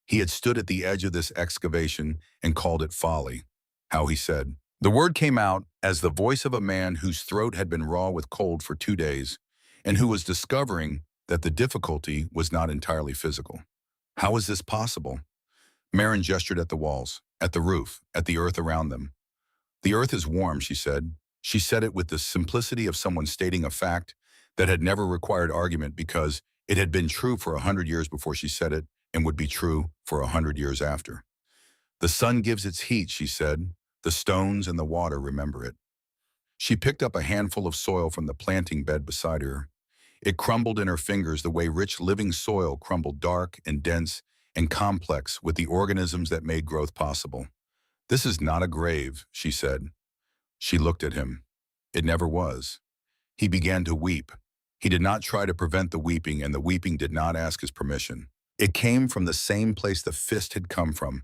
He had stood at the edge of this excavation and called it folly. How he said. The word came out as the voice of a man whose throat had been raw with cold for 2 days, and who was discovering that the difficulty was not entirely physical. How is this possible? Marin gestured at the walls, at the roof, at the earth around them. The earth is warm, she said. She said it with the simplicity of someone stating a fact that had never required argument because it had been true for 100 years before she said it and would be true for 100 years after. The sun gives its heat, she said. The stones and the water remember it. She picked up a handful of soil from the planting bed beside her. It crumbled in her fingers the way rich living soil crumbled, dark and dense and complex with the organisms that made growth possible. This is not a grave, she said. She looked at him. It never was. He began to weep. He did not try to prevent the weeping, and the weeping did not ask his permission. It came from the same place the fist had come from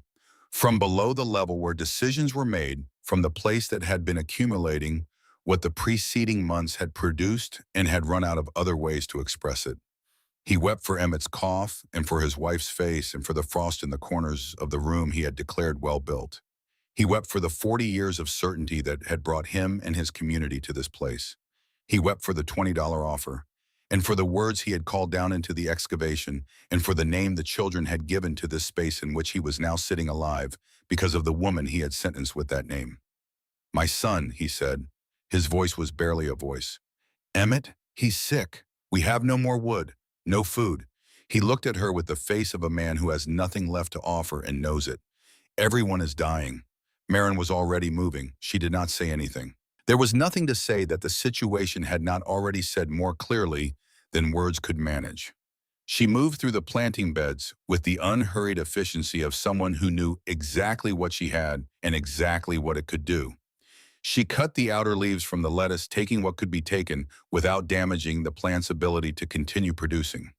below the level where decisions were made, from the place that had been accumulating what the preceding months had produced and had run out of other ways to express it. He wept for Emmett's cough and for his wife's face and for the frost in the corners of the room he had declared well-built. He wept for the 40 years of certainty that had brought him and his community to this place. He wept for the $20 offer, and for the words he had called down into the excavation, and for the name the children had given to this space in which he was now sitting alive because of the woman he had sentenced with that name. "My son," he said. His voice was barely a voice. "Emmett, he's sick. We have no more wood, no food. He looked at her with the face of a man who has nothing left to offer and knows it. Everyone is dying. Marin was already moving. She did not say anything. There was nothing to say that the situation had not already said more clearly than words could manage. She moved through the planting beds with the unhurried efficiency of someone who knew exactly what she had and exactly what it could do. She cut the outer leaves from the lettuce, taking what could be taken without damaging the plant's ability to continue producing.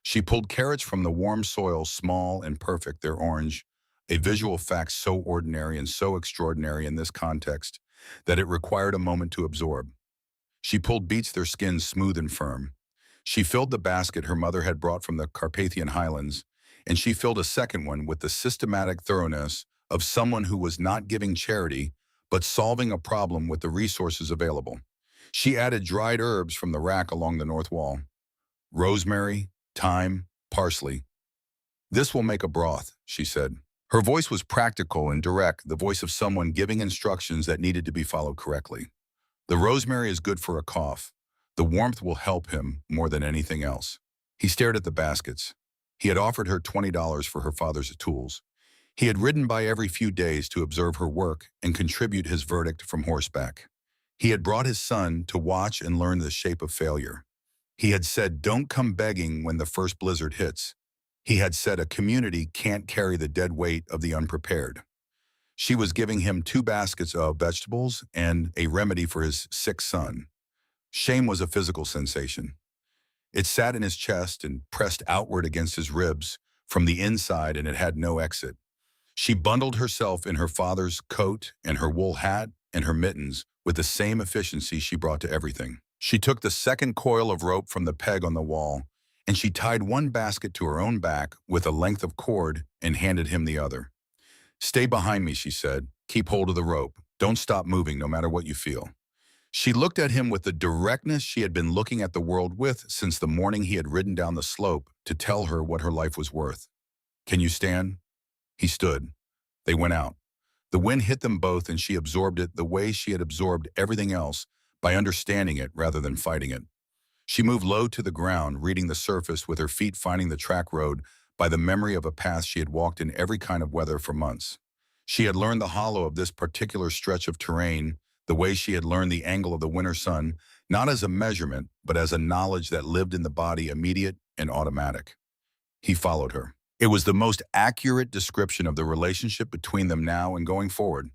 She pulled carrots from the warm soil, small and perfect, their orange, a visual fact so ordinary and so extraordinary in this context that it required a moment to absorb. She pulled beets, their skins smooth and firm. She filled the basket her mother had brought from the Carpathian Highlands, and she filled a second one with the systematic thoroughness of someone who was not giving charity, but solving a problem with the resources available. She added dried herbs from the rack along the north wall. Rosemary, thyme, parsley. "This will make a broth," she said. Her voice was practical and direct, the voice of someone giving instructions that needed to be followed correctly. "The rosemary is good for a cough. The warmth will help him more than anything else." He stared at the baskets. He had offered her $20 for her father's tools. He had ridden by every few days to observe her work and contribute his verdict from horseback. He had brought his son to watch and learn the shape of failure. He had said, "Don't come begging when the first blizzard hits." He had said, "A community can't carry the dead weight of the unprepared." She was giving him 2 baskets of vegetables and a remedy for his sick son. Shame was a physical sensation. It sat in his chest and pressed outward against his ribs from the inside, and it had no exit. She bundled herself in her father's coat and her wool hat and her mittens with the same efficiency she brought to everything. She took the second coil of rope from the peg on the wall, and she tied one basket to her own back with a length of cord and handed him the other. "Stay behind me," she said. "Keep hold of the rope. Don't stop moving, no matter what you feel." She looked at him with the directness she had been looking at the world with since the morning he had ridden down the slope to tell her what her life was worth. "Can you stand?" He stood. They went out. The wind hit them both, and she absorbed it the way she had absorbed everything else, by understanding it rather than fighting it. She moved low to the ground, reading the surface with her feet finding the track road by the memory of a path she had walked in every kind of weather for months. She had learned the hollow of this particular stretch of terrain, the way she had learned the angle of the winter sun, not as a measurement, but as a knowledge that lived in the body, immediate and automatic. He followed her. It was the most accurate description of the relationship between them now and going forward.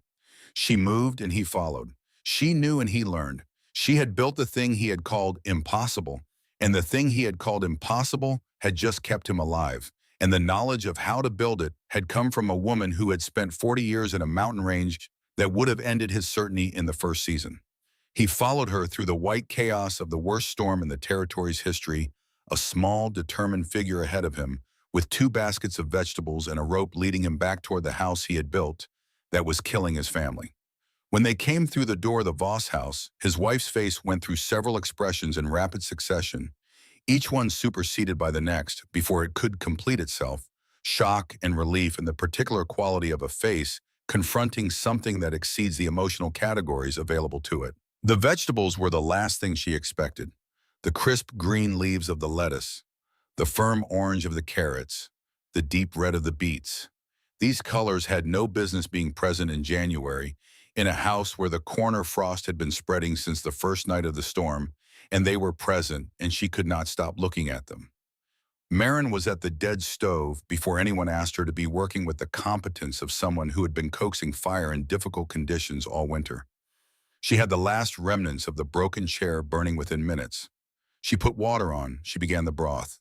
She moved and he followed. She knew and he learned. She had built the thing he had called impossible, and the thing he had called impossible had just kept him alive. And the knowledge of how to build it had come from a woman who had spent 40 years in a mountain range that would have ended his certainty in the first season. He followed her through the white chaos of the worst storm in the territory's history, a small, determined figure ahead of him, with 2 baskets of vegetables and a rope leading him back toward the house he had built that was killing his family. When they came through the door of the Voss house, his wife's face went through several expressions in rapid succession, each one superseded by the next before it could complete itself: shock and relief, and the particular quality of a face confronting something that exceeds the emotional categories available to it. The vegetables were the last thing she expected. The crisp green leaves of the lettuce, the firm orange of the carrots, the deep red of the beets. These colors had no business being present in January, in a house where the corner frost had been spreading since the first night of the storm, and they were present, and she could not stop looking at them. Marin was at the dead stove before anyone asked her to be, working with the competence of someone who had been coaxing fire in difficult conditions all winter. She had the last remnants of the broken chair burning within minutes. She put water on. She began the broth.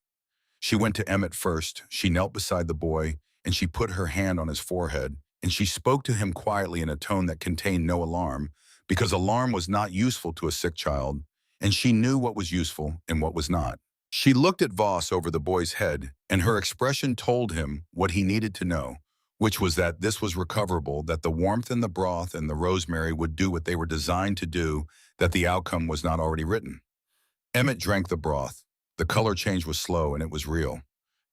She went to Emmett first. She knelt beside the boy, and she put her hand on his forehead, and she spoke to him quietly in a tone that contained no alarm, because alarm was not useful to a sick child, and she knew what was useful and what was not. She looked at Voss over the boy's head, and her expression told him what he needed to know, which was that this was recoverable, that the warmth and the broth and the rosemary would do what they were designed to do, that the outcome was not already written. Emmett drank the broth. The color change was slow, and it was real.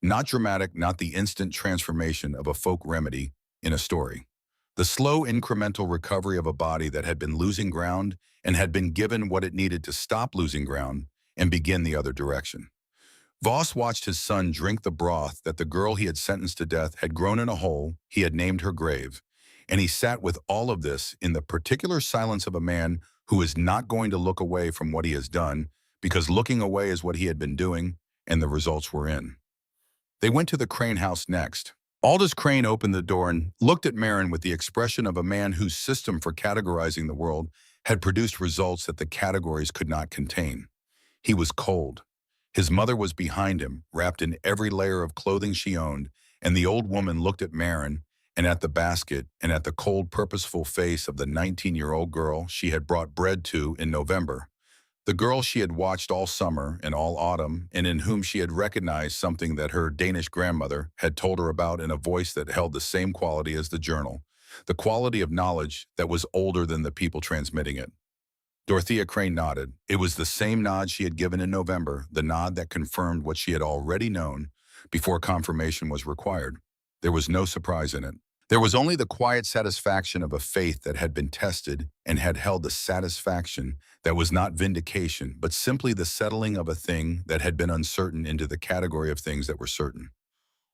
Not dramatic, not the instant transformation of a folk remedy in a story. The slow incremental recovery of a body that had been losing ground and had been given what it needed to stop losing ground and begin the other direction. Voss watched his son drink the broth that the girl he had sentenced to death had grown in a hole he had named her grave, and he sat with all of this in the particular silence of a man who is not going to look away from what he has done, because looking away is what he had been doing, and the results were in. They went to the Crane house next. Aldous Crane opened the door and looked at Marin with the expression of a man whose system for categorizing the world had produced results that the categories could not contain. He was cold. His mother was behind him, wrapped in every layer of clothing she owned, and the old woman looked at Marin and at the basket and at the cold, purposeful face of the 19-year-old girl she had brought bread to in November. The girl she had watched all summer and all autumn, and in whom she had recognized something that her Danish grandmother had told her about in a voice that held the same quality as the journal, the quality of knowledge that was older than the people transmitting it. Dorothea Crane nodded. It was the same nod she had given in November, the nod that confirmed what she had already known before confirmation was required. There was no surprise in it. There was only the quiet satisfaction of a faith that had been tested and had held a satisfaction that was not vindication, but simply the settling of a thing that had been uncertain into the category of things that were certain.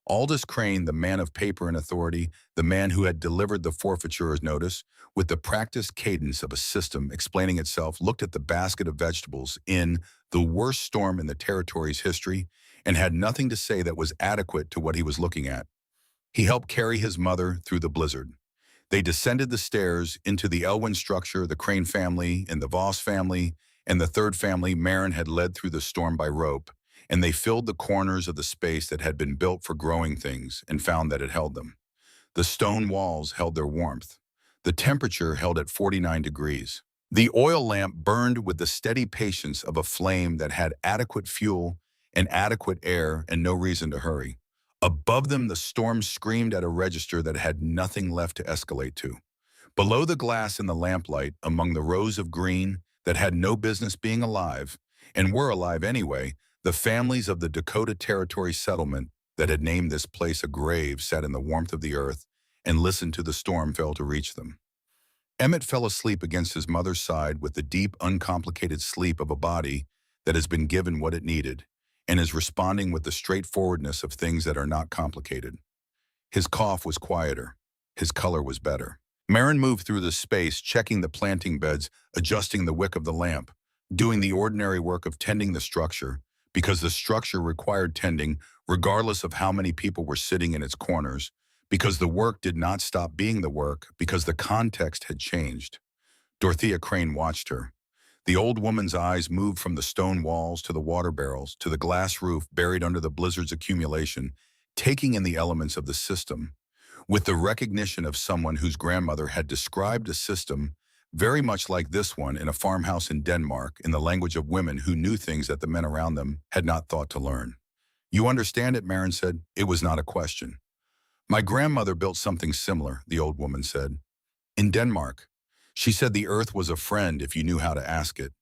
Aldous Crane, the man of paper and authority, the man who had delivered the forfeiturer's notice, with the practiced cadence of a system explaining itself, looked at the basket of vegetables in the worst storm in the territory's history and had nothing to say that was adequate to what he was looking at. He helped carry his mother through the blizzard. They descended the stairs into the Elwyn structure, the Crane family and the Voss family, and the third family Marin had led through the storm by rope, and they filled the corners of the space that had been built for growing things and found that it held them. The stone walls held their warmth. The temperature held at 49 degrees. The oil lamp burned with the steady patience of a flame that had adequate fuel and adequate air and no reason to hurry. Above them, the storm screamed at a register that had nothing left to escalate to. Below the glass in the lamplight, among the rows of green that had no business being alive, and were alive anyway, the families of the Dakota Territory settlement that had named this place a grave sat in the warmth of the earth and listened to the storm fail to reach them. Emmett fell asleep against his mother's side with the deep, uncomplicated sleep of a body that has been given what it needed and is responding with the straightforwardness of things that are not complicated. His cough was quieter. His color was better. Marin moved through the space, checking the planting beds, adjusting the wick of the lamp, doing the ordinary work of tending the structure, because the structure required tending regardless of how many people were sitting in its corners, because the work did not stop being the work, because the context had changed. Dorothea Crane watched her. The old woman's eyes moved from the stone walls to the water barrels to the glass roof buried under the blizzard's accumulation, taking in the elements of the system, with the recognition of someone whose grandmother had described a system very much like this one in a farmhouse in Denmark in the language of women who knew things that the men around them had not thought to learn. "You understand it," Marin said. It was not a question. "My grandmother built something similar," the old woman said. "In Denmark. She said the earth was a friend if you knew how to ask it."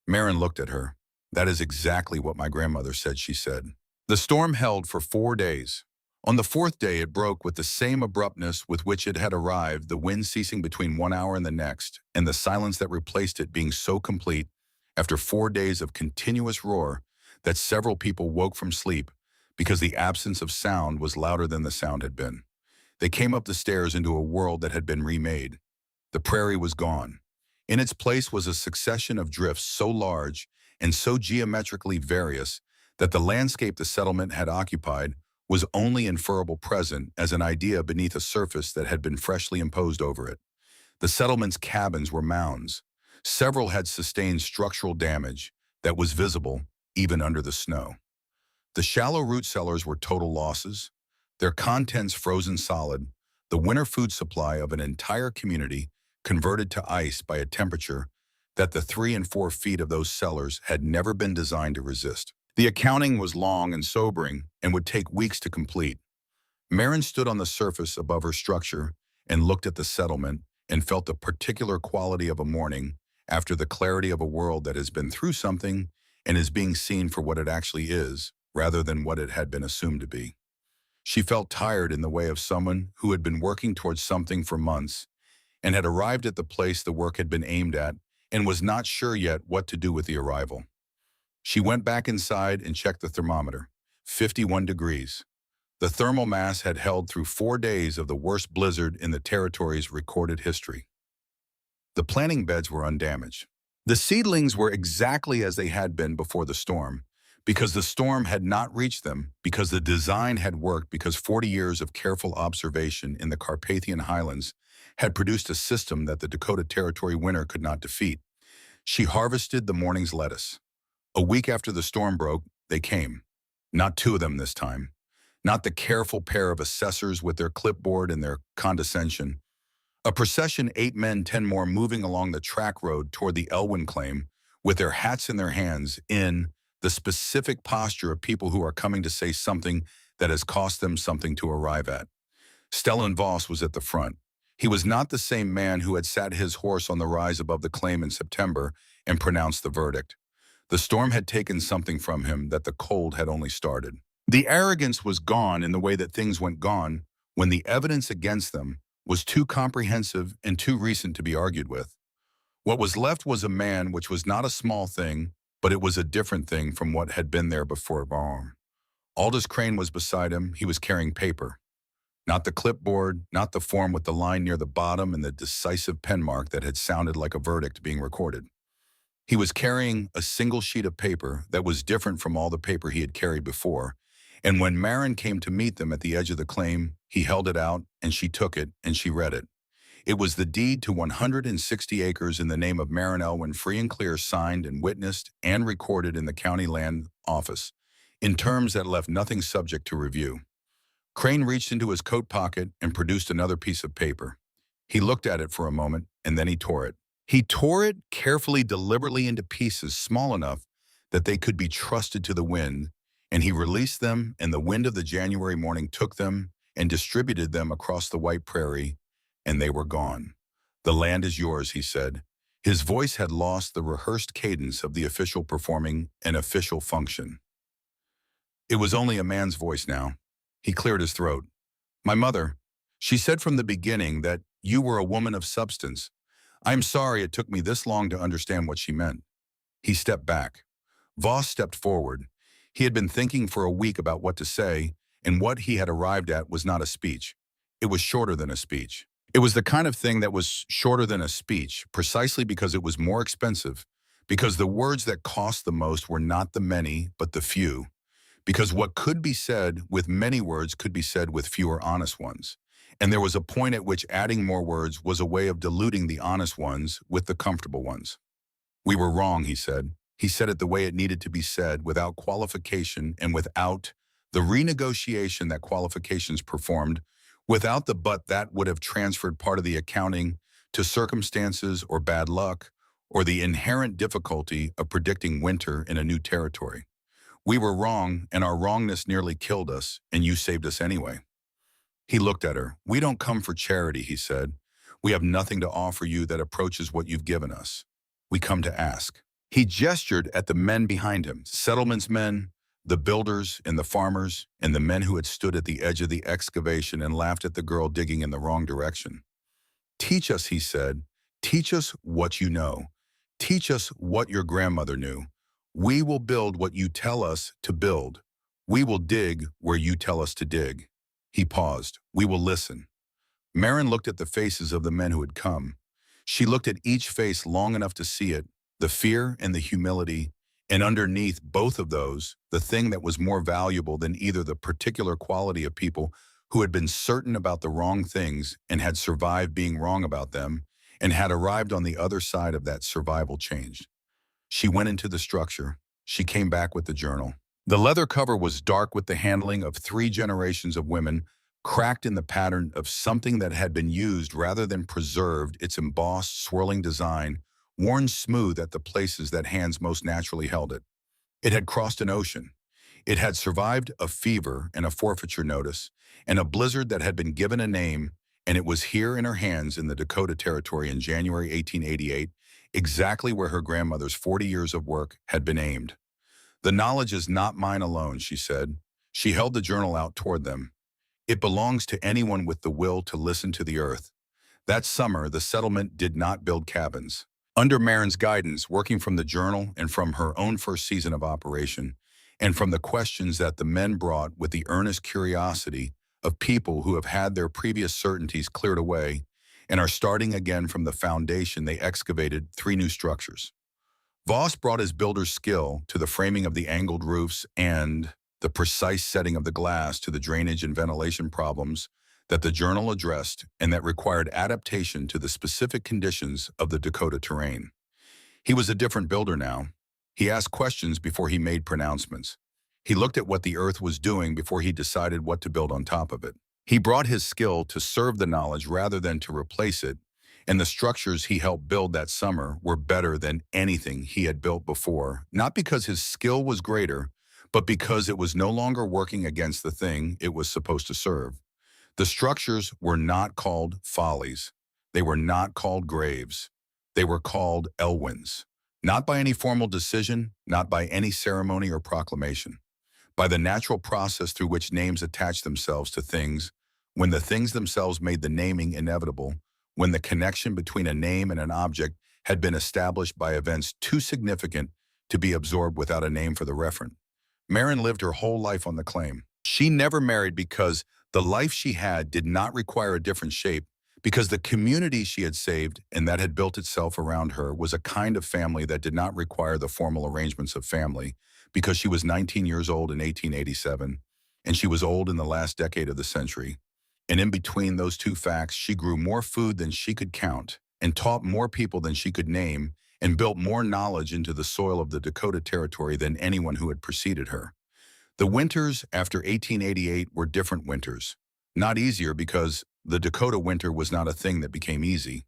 Marin looked at her. "That is exactly what my grandmother said," she said. The storm held for 4 days. On the fourth day, it broke with the same abruptness with which it had arrived, the wind ceasing between 1 hour and the next, and the silence that replaced it being so complete, after 4 days of continuous roar, that several people woke from sleep because the absence of sound was louder than the sound had been. They came up the stairs into a world that had been remade. The prairie was gone. In its place was a succession of drifts so large and so geometrically various that the landscape the settlement had occupied was only inferable present as an idea beneath a surface that had been freshly imposed over it. The settlement's cabins were mounds. Several had sustained structural damage that was visible even under the snow. The shallow root cellars were total losses, their contents frozen solid, the winter food supply of an entire community converted to ice by a temperature that the 3 and 4 feet of those cellars had never been designed to resist. The accounting was long and sobering and would take weeks to complete. Marin stood on the surface above her structure and looked at the settlement and felt the particular quality of a morning after the clarity of a world that has been through something and is being seen for what it actually is, rather than what it had been assumed to be. She felt tired in the way of someone who had been working towards something for months and had arrived at the place the work had been aimed at and was not sure yet what to do with the arrival. She went back inside and checked the thermometer. 51 degrees. The thermal mass had held through 4 days of the worst blizzard in the territory's recorded history. The planting beds were undamaged. The seedlings were exactly as they had been before the storm, because the storm had not reached them, because the design had worked, because 40 years of careful observation in the Carpathian Highlands had produced a system that the Dakota Territory winter could not defeat. She harvested the morning's lettuce. A week after the storm broke, they came. Not two of them this time. Not the careful pair of assessors with their clipboard and their condescension. A procession, 8 men, 10 more, moving along the track road toward the Elwyn claim, with their hats in their hands, in the specific posture of people who are coming to say something that has cost them something to arrive at. Stellan Voss was at the front. He was not the same man who had sat his horse on the rise above the claim in September and pronounced the verdict. The storm had taken something from him that the cold had only started. The arrogance was gone in the way that things went gone when the evidence against them was too comprehensive and too recent to be argued with. What was left was a man, which was not a small thing, but it was a different thing from what had been there before. Aldous Crane was beside him. He was carrying paper. Not the clipboard, not the form with the line near the bottom and the decisive pen mark that had sounded like a verdict being recorded. He was carrying a single sheet of paper that was different from all the paper he had carried before, and when Marin came to meet them at the edge of the claim, he held it out, and she took it, and she read it. It was the deed to 160 acres in the name of Marin Elwyn, free and clear, signed and witnessed and recorded in the county land office, in terms that left nothing subject to review. Crane reached into his coat pocket and produced another piece of paper. He looked at it for a moment, and then he tore it. He tore it carefully, deliberately into pieces small enough that they could be trusted to the wind, and he released them, and the wind of the January morning took them and distributed them across the white prairie, and they were gone. "The land is yours," he said. His voice had lost the rehearsed cadence of the official performing an official function. It was only a man's voice now. He cleared his throat. "My mother, she said from the beginning that you were a woman of substance. I'm sorry it took me this long to understand what she meant." He stepped back. Voss stepped forward. He had been thinking for a week about what to say, and what he had arrived at was not a speech. It was shorter than a speech. It was the kind of thing that was shorter than a speech, precisely because it was more expensive, because the words that cost the most were not the many, but the few, because what could be said with many words could be said with fewer honest ones. And there was a point at which adding more words was a way of diluting the honest ones with the comfortable ones. "We were wrong," he said. He said it the way it needed to be said, without qualification and without the renegotiation that qualifications performed, without the but that would have transferred part of the accounting to circumstances or bad luck or the inherent difficulty of predicting winter in a new territory. "We were wrong, and our wrongness nearly killed us, and you saved us anyway." He looked at her. "We don't come for charity," he said. "We have nothing to offer you that approaches what you've given us. We come to ask." He gestured at the men behind him, settlements men, the builders and the farmers, and the men who had stood at the edge of the excavation and laughed at the girl digging in the wrong direction. "Teach us," he said. "Teach us what you know. Teach us what your grandmother knew. We will build what you tell us to build. We will dig where you tell us to dig." He paused. "We will listen." Marin looked at the faces of the men who had come. She looked at each face long enough to see it, the fear and the humility, and underneath both of those, the thing that was more valuable than either the particular quality of people who had been certain about the wrong things and had survived being wrong about them and had arrived on the other side of that survival change. She went into the structure. She came back with the journal. The leather cover was dark with the handling of 3 generations of women, cracked in the pattern of something that had been used rather than preserved, its embossed, swirling design, worn smooth at the places that hands most naturally held it. It had crossed an ocean. It had survived a fever and a forfeiture notice, and a blizzard that had been given a name, and it was here in her hands in the Dakota Territory in January 1888, exactly where her grandmother's 40 years of work had been aimed. "The knowledge is not mine alone," she said. She held the journal out toward them. "It belongs to anyone with the will to listen to the earth. That summer, the settlement did not build cabins. Under Marin's guidance, working from the journal and from her own first season of operation, and from the questions that the men brought with the earnest curiosity of people who have had their previous certainties cleared away and are starting again from the foundation, they excavated three new structures. Voss brought his builder's skill to the framing of the angled roofs and the precise setting of the glass to the drainage and ventilation problems that the journal addressed and that required adaptation to the specific conditions of the Dakota terrain. He was a different builder now. He asked questions before he made pronouncements. He looked at what the earth was doing before he decided what to build on top of it. He brought his skill to serve the knowledge rather than to replace it, and the structures he helped build that summer were better than anything he had built before, not because his skill was greater, but because it was no longer working against the thing it was supposed to serve. The structures were not called follies. They were not called graves. They were called Elwins, not by any formal decision, not by any ceremony or proclamation, by the natural process through which names attach themselves to things, when the things themselves made the naming inevitable, when the connection between a name and an object had been established by events too significant to be absorbed without a name for the referent. Marin lived her whole life on the claim. She never married because the life she had did not require a different shape, because the community she had saved and that had built itself around her was a kind of family that did not require the formal arrangements of family, because she was 19 years old in 1887, and she was old in the last decade of the century. And in between those two facts, she grew more food than she could count, and taught more people than she could name, and built more knowledge into the soil of the Dakota Territory than anyone who had preceded her. The winters after 1888 were different winters. Not easier because the Dakota winter was not a thing that became easy,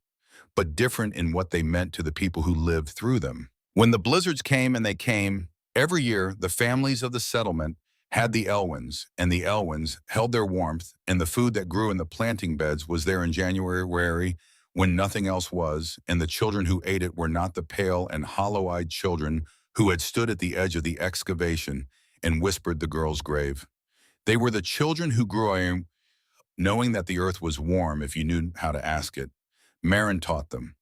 but different in what they meant to the people who lived through them. When the blizzards came, and they came, every year the families of the settlement had the Elwins, and the Elwins held their warmth, and the food that grew in the planting beds was there in January when nothing else was, and the children who ate it were not the pale and hollow-eyed children who had stood at the edge of the excavation and whispered the girl's grave. They were the children who grew knowing that the earth was warm if you knew how to ask it. Marin taught them,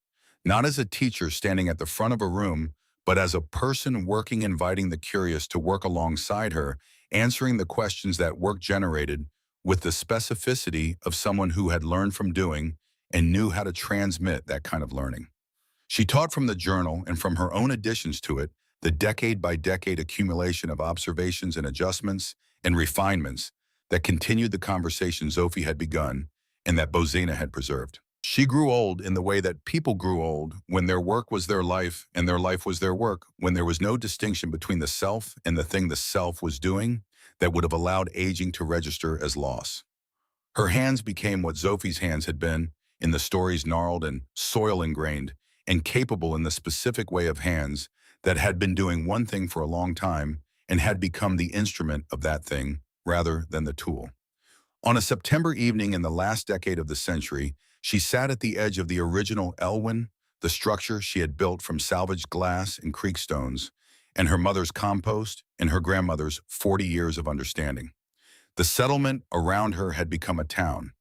not as a teacher standing at the front of a room, but as a person working, inviting the curious to work alongside her, answering the questions that work generated with the specificity of someone who had learned from doing and knew how to transmit that kind of learning. She taught from the journal and from her own additions to it, the decade-by-decade accumulation of observations and adjustments and refinements that continued the conversation Zophi had begun and that Bozina had preserved. She grew old in the way that people grew old when their work was their life and their life was their work, when there was no distinction between the self and the thing the self was doing that would have allowed aging to register as loss. Her hands became what Zophi's hands had been in the stories, gnarled and soil-ingrained, and capable in the specific way of hands that had been doing one thing for a long time and had become the instrument of that thing rather than the tool. On a September evening in the last decade of the century, she sat at the edge of the original Elwyn, the structure she had built from salvaged glass and creek stones, and her mother's compost and her grandmother's 40 years of understanding. The settlement around her had become a town.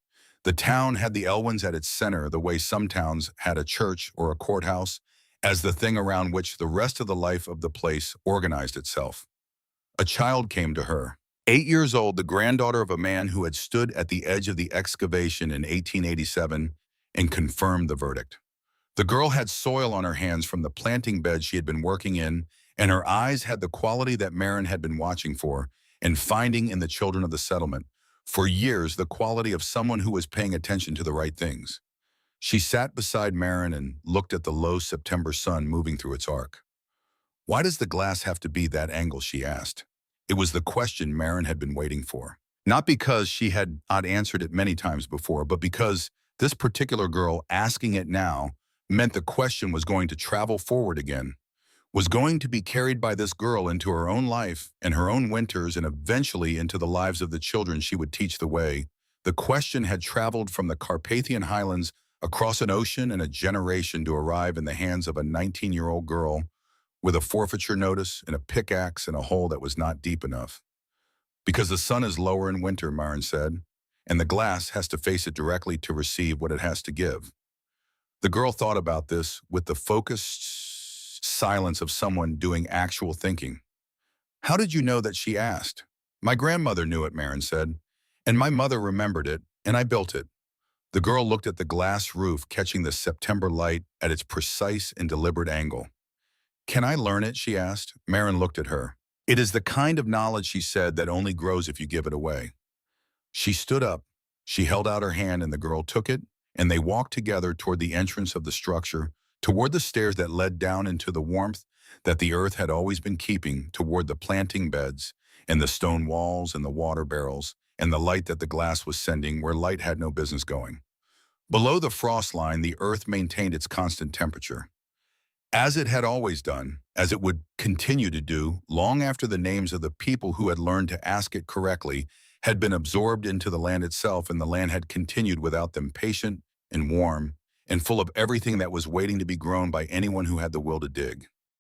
The town had the Elwyns at its center the way some towns had a church or a courthouse as the thing around which the rest of the life of the place organized itself. A child came to her. 8 years old, the granddaughter of a man who had stood at the edge of the excavation in 1887 and confirmed the verdict. The girl had soil on her hands from the planting bed she had been working in, and her eyes had the quality that Marin had been watching for and finding in the children of the settlement. For years, the quality of someone who was paying attention to the right things. She sat beside Marin and looked at the low September sun moving through its arc. "Why does the glass have to be that angle?" she asked. It was the question Marin had been waiting for. Not because she had not answered it many times before, but because this particular girl asking it now meant the question was going to travel forward again, was going to be carried by this girl into her own life and her own winters and eventually into the lives of the children she would teach the way. The question had traveled from the Carpathian Highlands across an ocean and a generation to arrive in the hands of a 19-year-old girl with a forfeiture notice and a pickaxe and a hole that was not deep enough. Because the sun is lower in winter, Marin said, and the glass has to face it directly to receive what it has to give. The girl thought about this with the focused silence of someone doing actual thinking. How did you know that, she asked? My grandmother knew it, Marin said, and my mother remembered it, and I built it. The girl looked at the glass roof catching the September light at its precise and deliberate angle. Can I learn it, she asked. Marin looked at her. It is the kind of knowledge, she said, that only grows if you give it away. She stood up. She held out her hand and the girl took it, and they walked together toward the entrance of the structure, toward the stairs that led down into the warmth that the earth had always been keeping, toward the planting beds and the stone walls and the water barrels and the light that the glass was sending where light had no business going. Below the frost line, the earth maintained its constant temperature, as it had always done, as it would continue to do long after the names of the people who had learned to ask it correctly had been absorbed into the land itself, and the land had continued without them, patient and warm and full of everything that was waiting to be grown by anyone who had the will to dig.